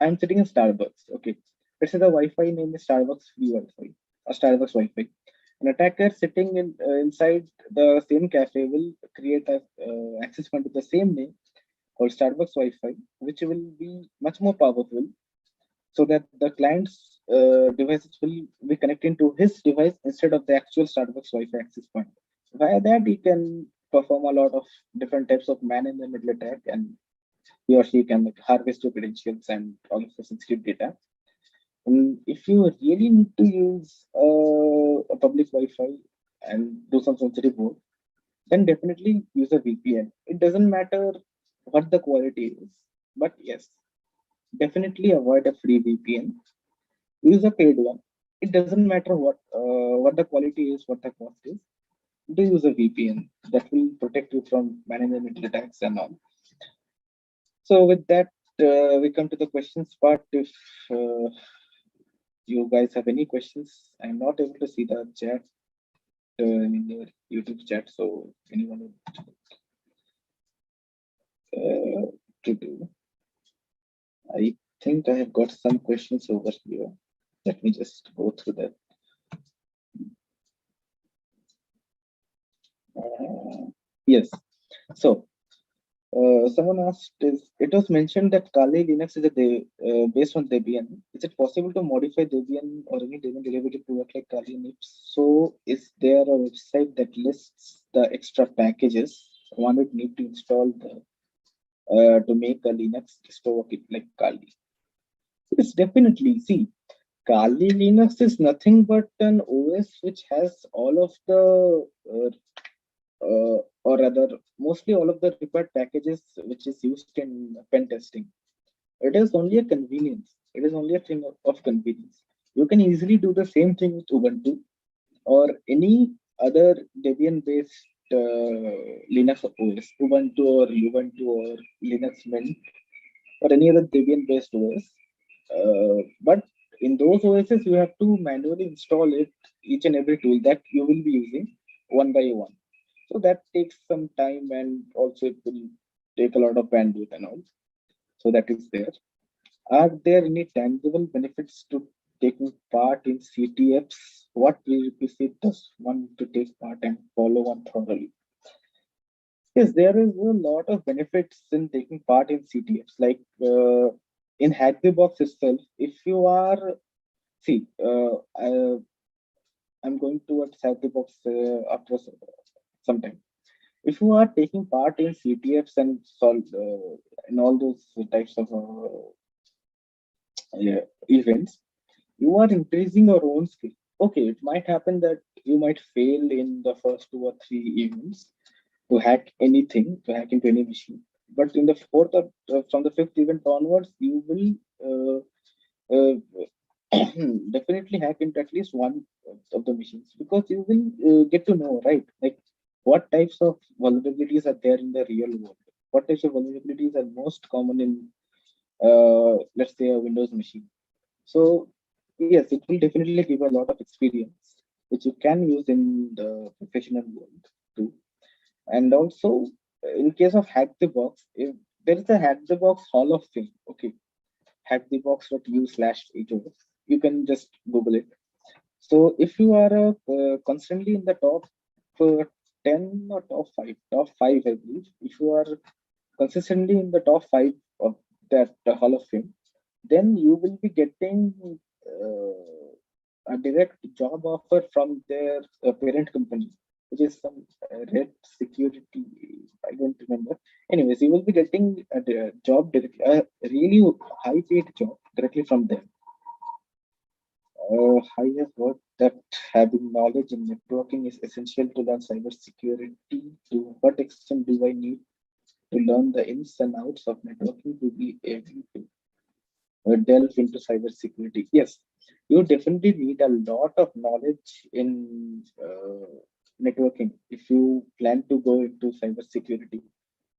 B: I'm sitting in Starbucks. Okay, let's say the Wi-Fi name is Starbucks free Wi-Fi or Starbucks Wi-Fi. An attacker sitting inside the same cafe will create a access point with the same name called Starbucks Wi-Fi, which will be much more powerful, so that the client's devices will be connecting to his device instead of the actual Starbucks Wi-Fi access point. Via that, he can perform a lot of different types of man-in-the-middle attack, and he or she can like, harvest your credentials and all of the sensitive data. And if you really need to use a public Wi-Fi and do some sensitive work, then definitely use a VPN. It doesn't matter what the quality is, but yes, definitely avoid a free VPN. Use a paid one. It doesn't matter what the quality is, what the cost is. Do use a VPN that will protect you from management attacks and all. So with that, we come to the questions part. If you guys have any questions, I'm not able to see the chat in your YouTube chat. So anyone would, to do? I think I have got some questions over here. Let me just go through that. Yes. So someone asked, it was mentioned that Kali Linux is based on Debian. Is it possible to modify Debian or any Debian derivative to work like Kali? And if so, is there a website that lists the extra packages one would need to install to make a Linux distro work like Kali? Yes, definitely. See, Kali Linux is nothing but an OS which has all of the or rather mostly all of the required packages which is used in pen testing. It is only a convenience. It is only a thing of convenience. You can easily do the same thing with Ubuntu or any other Debian based Linux OS, Ubuntu or Linux Mint or any other Debian based OS. But in those OSs, you have to manually install it, each and every tool that you will be using one by one. So that takes some time and also it will take a lot of bandwidth and all. So that is there. Are there any tangible benefits to taking part in CTFs? What prerequisite does one to take part and follow one thoroughly? Yes, there is a lot of benefits in taking part in CTFs. Like in Hack the Box itself, if you are, see, I'm going towards Hack the Box after some time. If you are taking part in CTFs and solve in all those types of events, you are increasing your own skill. Okay, it might happen that you might fail in the first 2 or 3 events to hack anything, to hack into any machine. But in the fourth or from the fifth event onwards, you will definitely hack into at least one of the machines because you will get to know, right? Like what types of vulnerabilities are there in the real world. What types of vulnerabilities are most common in, let's say, a Windows machine. So yes, it will definitely give a lot of experience, which you can use in the professional world too. And also, in case of Hack the Box, if there is a Hack the Box Hall of Fame, okay, hackthebox.u/HOF. You can just Google it. So if you are constantly in the top 10 or top five, I believe, if you are consistently in the top five of that Hall of Fame, then you will be getting a direct job offer from their parent company, which is some Red Security. I don't remember. Anyways, you will be getting a job directly, a really high paid job directly from them. I have heard that having knowledge in networking is essential to learn cybersecurity. To what extent do I need to learn the ins and outs of networking to be able to delve into cybersecurity? Yes, you definitely need a lot of knowledge in networking if you plan to go into cybersecurity,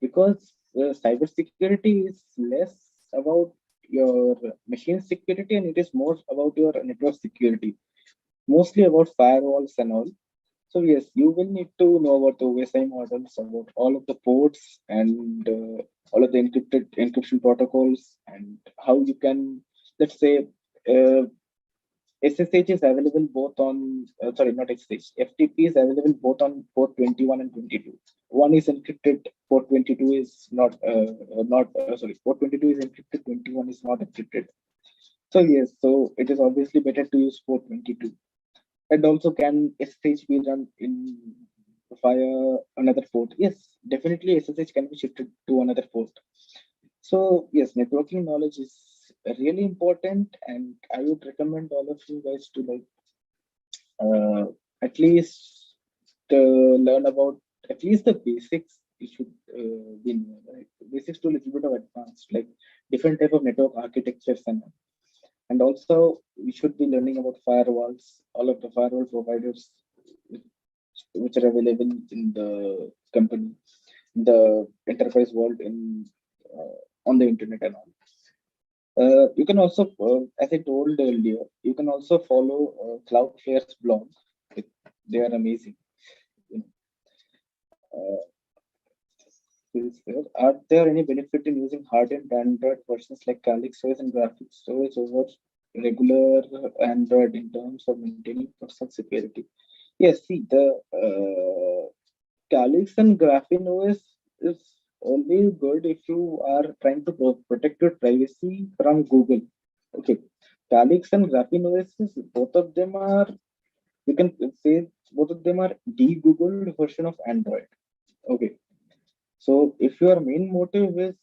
B: because cybersecurity is less about your machine security and it is more about your network security, mostly about firewalls and all. So yes, you will need to know about the OSI models, about all of the ports and all of the encryption protocols and how you can, let's say, uh, SSH is available both on, sorry, not SSH, FTP is available both on port 21 and 22. One is encrypted, port 22 is sorry, port 22 is encrypted, 21 is not encrypted. So yes, so it is obviously better to use port 22. And also, can SSH be run in via another port? Yes, definitely SSH can be shifted to another port. So yes, networking knowledge is really important, and I would recommend all of you guys to like at least learn about at least the basics. You should be knowing, right? Basics to a little bit of advanced, like different type of network architectures and also we should be learning about firewalls, all of the firewall providers which are available in the company, the enterprise world in on the internet and all. You can also, as I told earlier, you can also follow Cloudflare's blog. They are amazing. You know, are there any benefit in using hardened Android versions like Calyx storage and graphics storage over regular Android in terms of maintaining personal security? Yes, see, the Calyx and Graphene OS is only good if you are trying to protect your privacy from Google. Okay, Calyx and Graphene OS, both of them are, you can say, both of them are de-Googled version of Android. Okay, so if your main motive is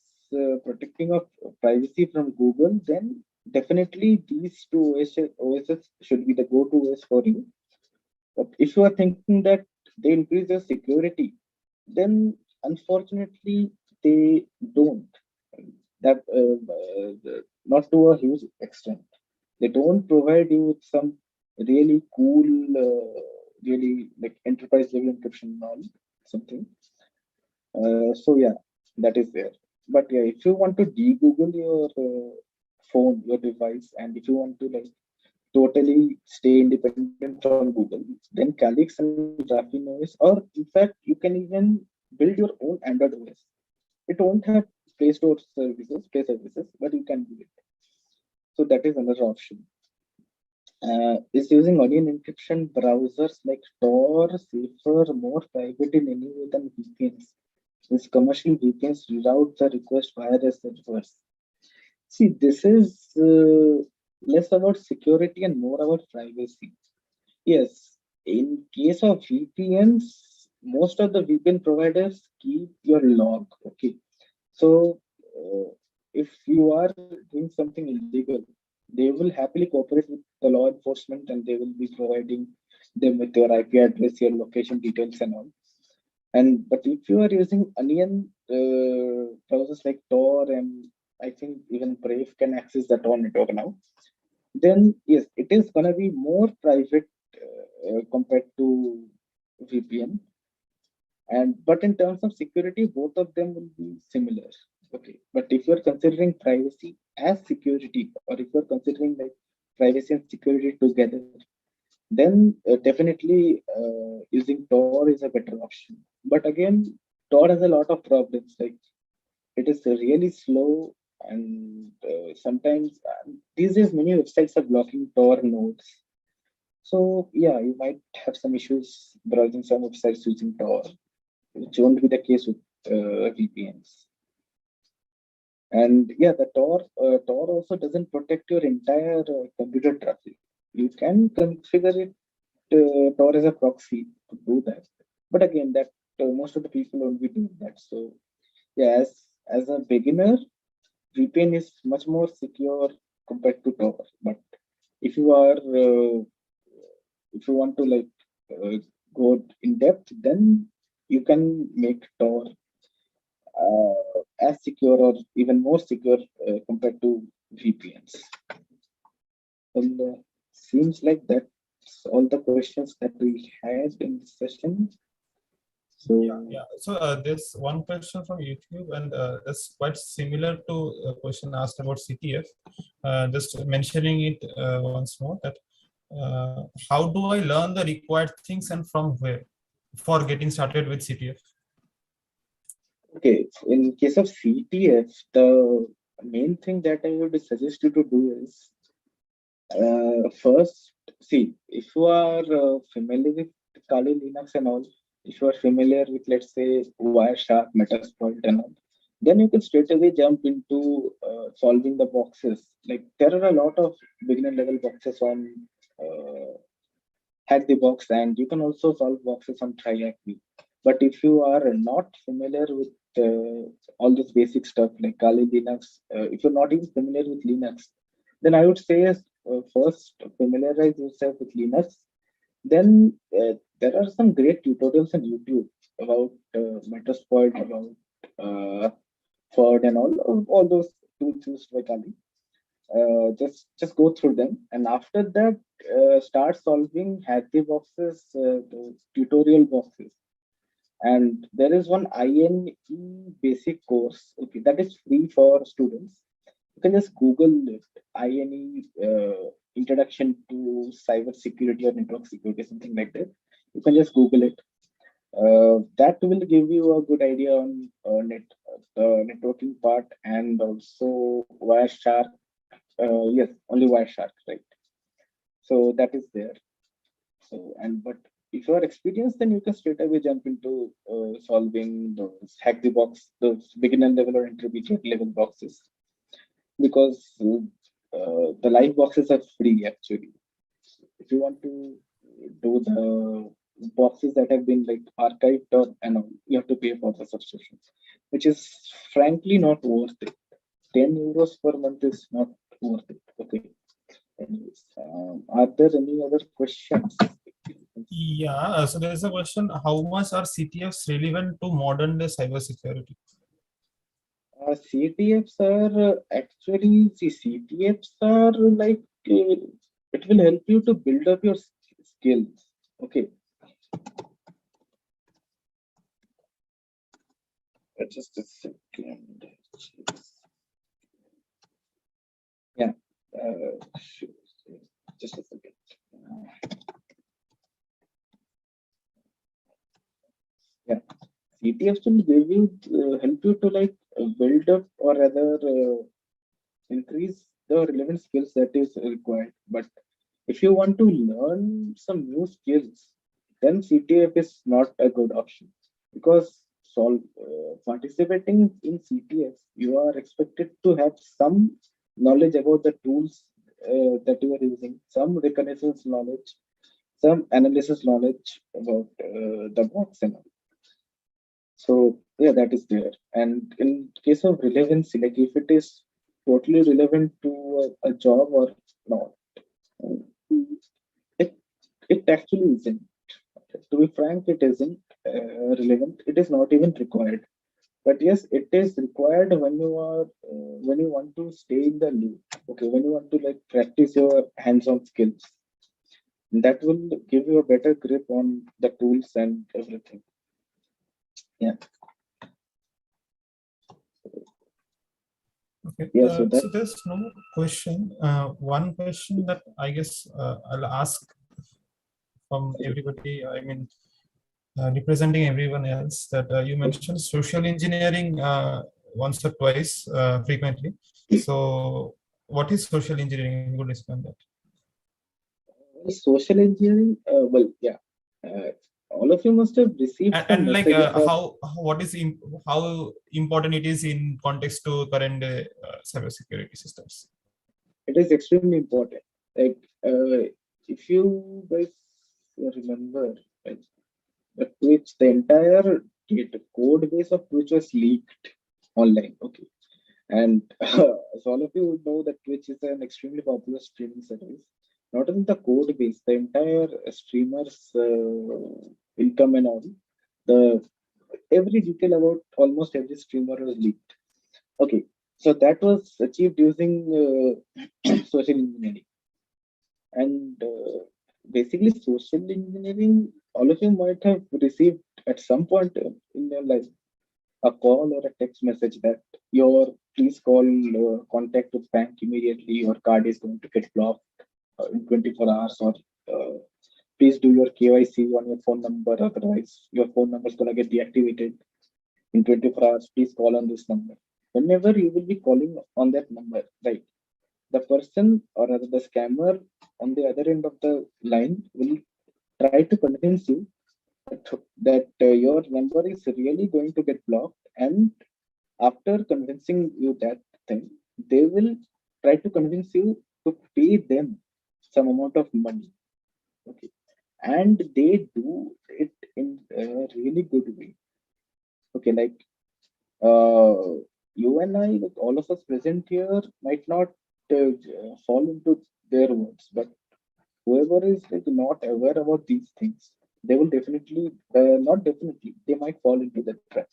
B: protecting of privacy from Google, then definitely these two OSs should be the go-to OS for you. But if you are thinking that they increase your security, then unfortunately they don't. That not to a huge extent. They don't provide you with some really cool, really like enterprise level encryption and all something. So yeah, that is there. But yeah, if you want to de-Google your phone, your device, and if you want to like totally stay independent from Google, then Calyx and Graphene OS, or in fact, you can even build your own Android OS. It won't have Play services, but you can do it. So that is another option. Is using onion encryption browsers like Tor safer, more private in any way than VPNs? Since commercial VPNs route the request via the servers. See, this is less about security and more about privacy. Yes, in case of VPNs, most of the VPN providers keep your log. Okay, so if you are doing something illegal, they will happily cooperate with the law enforcement and they will be providing them with your IP address, your location details, and all. And but if you are using Onion browsers like Tor and I think even Brave can access the Tor network now, then yes, it is gonna be more private compared to VPN. And but in terms of security, both of them will be similar. Okay, but if you're considering privacy as security, or if you're considering like privacy and security together, then definitely using Tor is a better option. But again, Tor has a lot of problems. Like it is really slow, and sometimes these days many websites are blocking Tor nodes. So yeah, you might have some issues browsing some websites using Tor, which won't be the case with VPNs. And yeah, the Tor also doesn't protect your entire computer traffic. You can configure it Tor as a proxy to do that. But again, that most of the people won't be doing that. So yeah, as a beginner, VPN is much more secure compared to Tor. But if you are if you want to like go in depth, then you can make Tor as secure or even more secure compared to VPNs. Well, seems like that's all the questions that we had in this session. So
C: yeah. So there's one question from YouTube, and that's quite similar to a question asked about CTF. Just mentioning it once more, that how do I learn the required things and from where for getting started with CTF?
B: okay, in case of CTF, the main thing that I would suggest you to do is first, see, if you are familiar with Kali Linux and all, if you are familiar with, let's say, Wireshark, Metasploit and all, then you can straight away jump into solving the boxes. Like there are a lot of beginner level boxes on Hack the Box, and you can also solve boxes on TryHackMe. But if you are not familiar with all this basic stuff like Kali Linux. If you're not even familiar with Linux, then I would say first familiarize yourself with Linux. Then there are some great tutorials on YouTube about Metasploit, about FUD and all those tools used by Kali. Just go through them, and after that start solving hack the boxes, the tutorial boxes. And there is one INE basic course, okay, that is free for students. You can just Google it, INE introduction to cybersecurity or network security, something like that. You can just Google it. That will give you a good idea on the networking part, and also Wireshark. Yes, only Wireshark, right? So that is there. So, and but if you are experienced, then you can straight away jump into solving those hack the box, those beginner level or intermediate level boxes, because the live boxes are free actually. If you want to do the boxes that have been like archived or you have to pay for the subscriptions, which is frankly not worth it. 10 euros per month is not worth it. Okay. Anyways, are there any other questions?
C: Yeah, so there is a question: how much are CTFs relevant to modern day cybersecurity?
B: CTFs are actually, see, CTFs are like, it will help you to build up your skills. Okay. Just a second. Yeah. Just a second. Yeah. CTFs will give you, help you to like build up or rather increase the relevant skills that is required. But if you want to learn some new skills, then CTF is not a good option, because participating in CTF, you are expected to have some knowledge about the tools that you are using, some reconnaissance knowledge, some analysis knowledge about the box and all. So yeah, that is there. And in case of relevancy, like if it is totally relevant to a job or not, it it actually isn't. To be frank, it isn't relevant. It is not even required. But yes, it is required when you are when you want to stay in the loop. Okay, when you want to like practice your hands-on skills, that will give you a better grip on the tools and everything. Yeah.
C: Okay.
B: Yeah. So that.
C: So there's no more question. One question that I guess I'll ask from everybody. I mean, representing everyone else, that you mentioned social engineering once or twice frequently. So what is social engineering? You would explain that.
B: Social engineering, well, yeah, all of you must have received some
C: And like
B: messages or
C: how important it is in context to current cybersecurity systems.
B: it is extremely important. Like, if you guys remember, like, the entire code base of Twitch was leaked online. Okay, and so all of you know that Twitch is an extremely popular streaming service. Not only the code base, the entire streamers' income and all, the every detail about almost every streamer was leaked. Okay, so that was achieved using social engineering. And basically, social engineering, all of you might have received at some point in your life a call or a text message that your please call contact with bank immediately, your card is going to get blocked in 24 hours, or please do your KYC on your phone number, otherwise your phone number is going to get deactivated in 24 hours. Please call on this number. Whenever you will be calling on that number, right, the person or rather the scammer on the other end of the line will try to convince you that your number is really going to get blocked, and after convincing you that thing, they will try to convince you to pay them some amount of money. Okay, and they do it in a really good way. Okay, like You and I, like all of us present here, might not fall into their words, but whoever is like not aware about these things, they will definitely, not definitely, they might fall into the trap.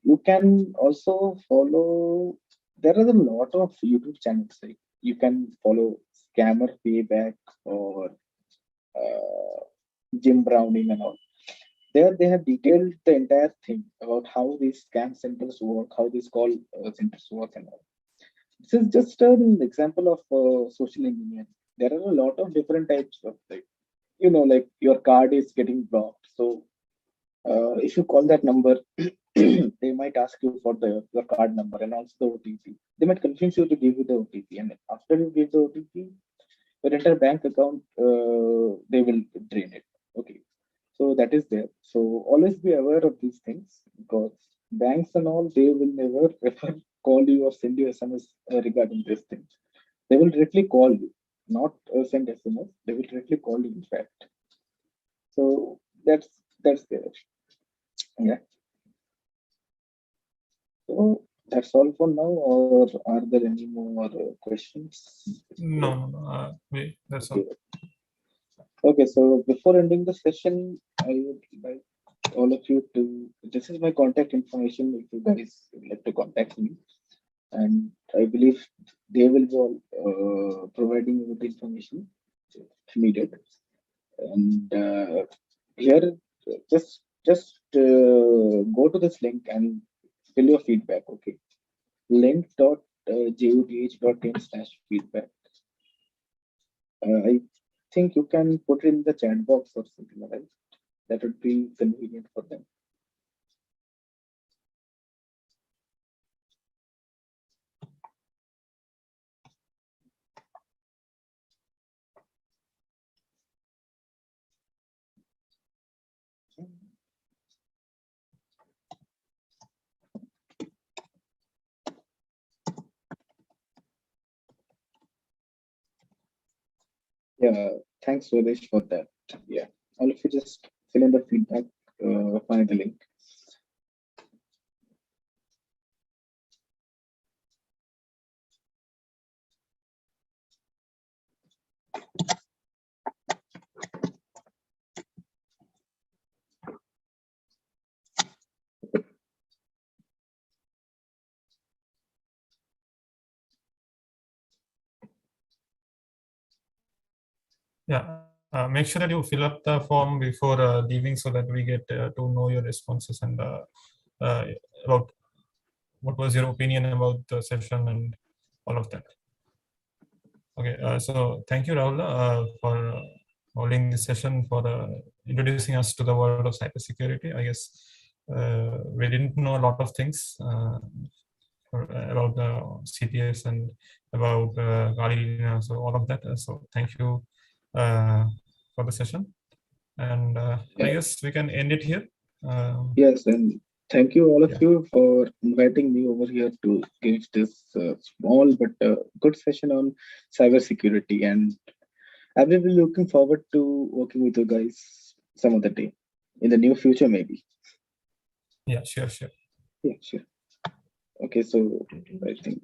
B: You can also follow. There are a lot of YouTube channels. Like you can follow Scammer Payback or uh, Jim Browning and all. There they have detailed the entire thing about how these scam centers work, how these call centers work, and all. This is just an example of social engineering. There are a lot of different types of like, like your card is getting blocked. So if you call that number, they might ask you for your card number and also the OTP. They might convince you to give you the OTP, and after you give the OTP, your entire bank account, they will drain it. Okay, so that is there. So always be aware of these things, because banks and all, they will never ever call you or send you SMS regarding these things. They will directly call you, not send SMS. They will directly call you. In fact, so that's there. Yeah. So that's all for now, or are there any more questions?
C: That's
B: Okay.
C: all.
B: Okay, so before ending the session, I would like all of you to, this is my contact information if you guys would like to contact me. And I believe they will be all, providing you with the information if needed. And here, just go to this link and fill your feedback. Okay, link.judh.in/feedback. I think you can put it in the chat box or something like that. That would be convenient for them. Yeah, thanks, Swadesh, for that. Yeah, all of you just fill in the feedback, find the link.
C: Yeah, make sure that you fill up the form before leaving, so that we get to know your responses and about what was your opinion about the session and all of that. Okay, so thank you, Rahul, for holding this session, for introducing us to the world of cybersecurity. I guess we didn't know a lot of things about the CTS and about Galileo, so all of that. So thank you for the session, and I guess we can end it here.
B: Yes, and thank you all of
C: Yeah.
B: you for inviting me over here to give this small but good session on cybersecurity. And I will be looking forward to working with you guys some other day in the near future, maybe.
C: Yeah, sure.
B: Yeah, sure. Okay, so I think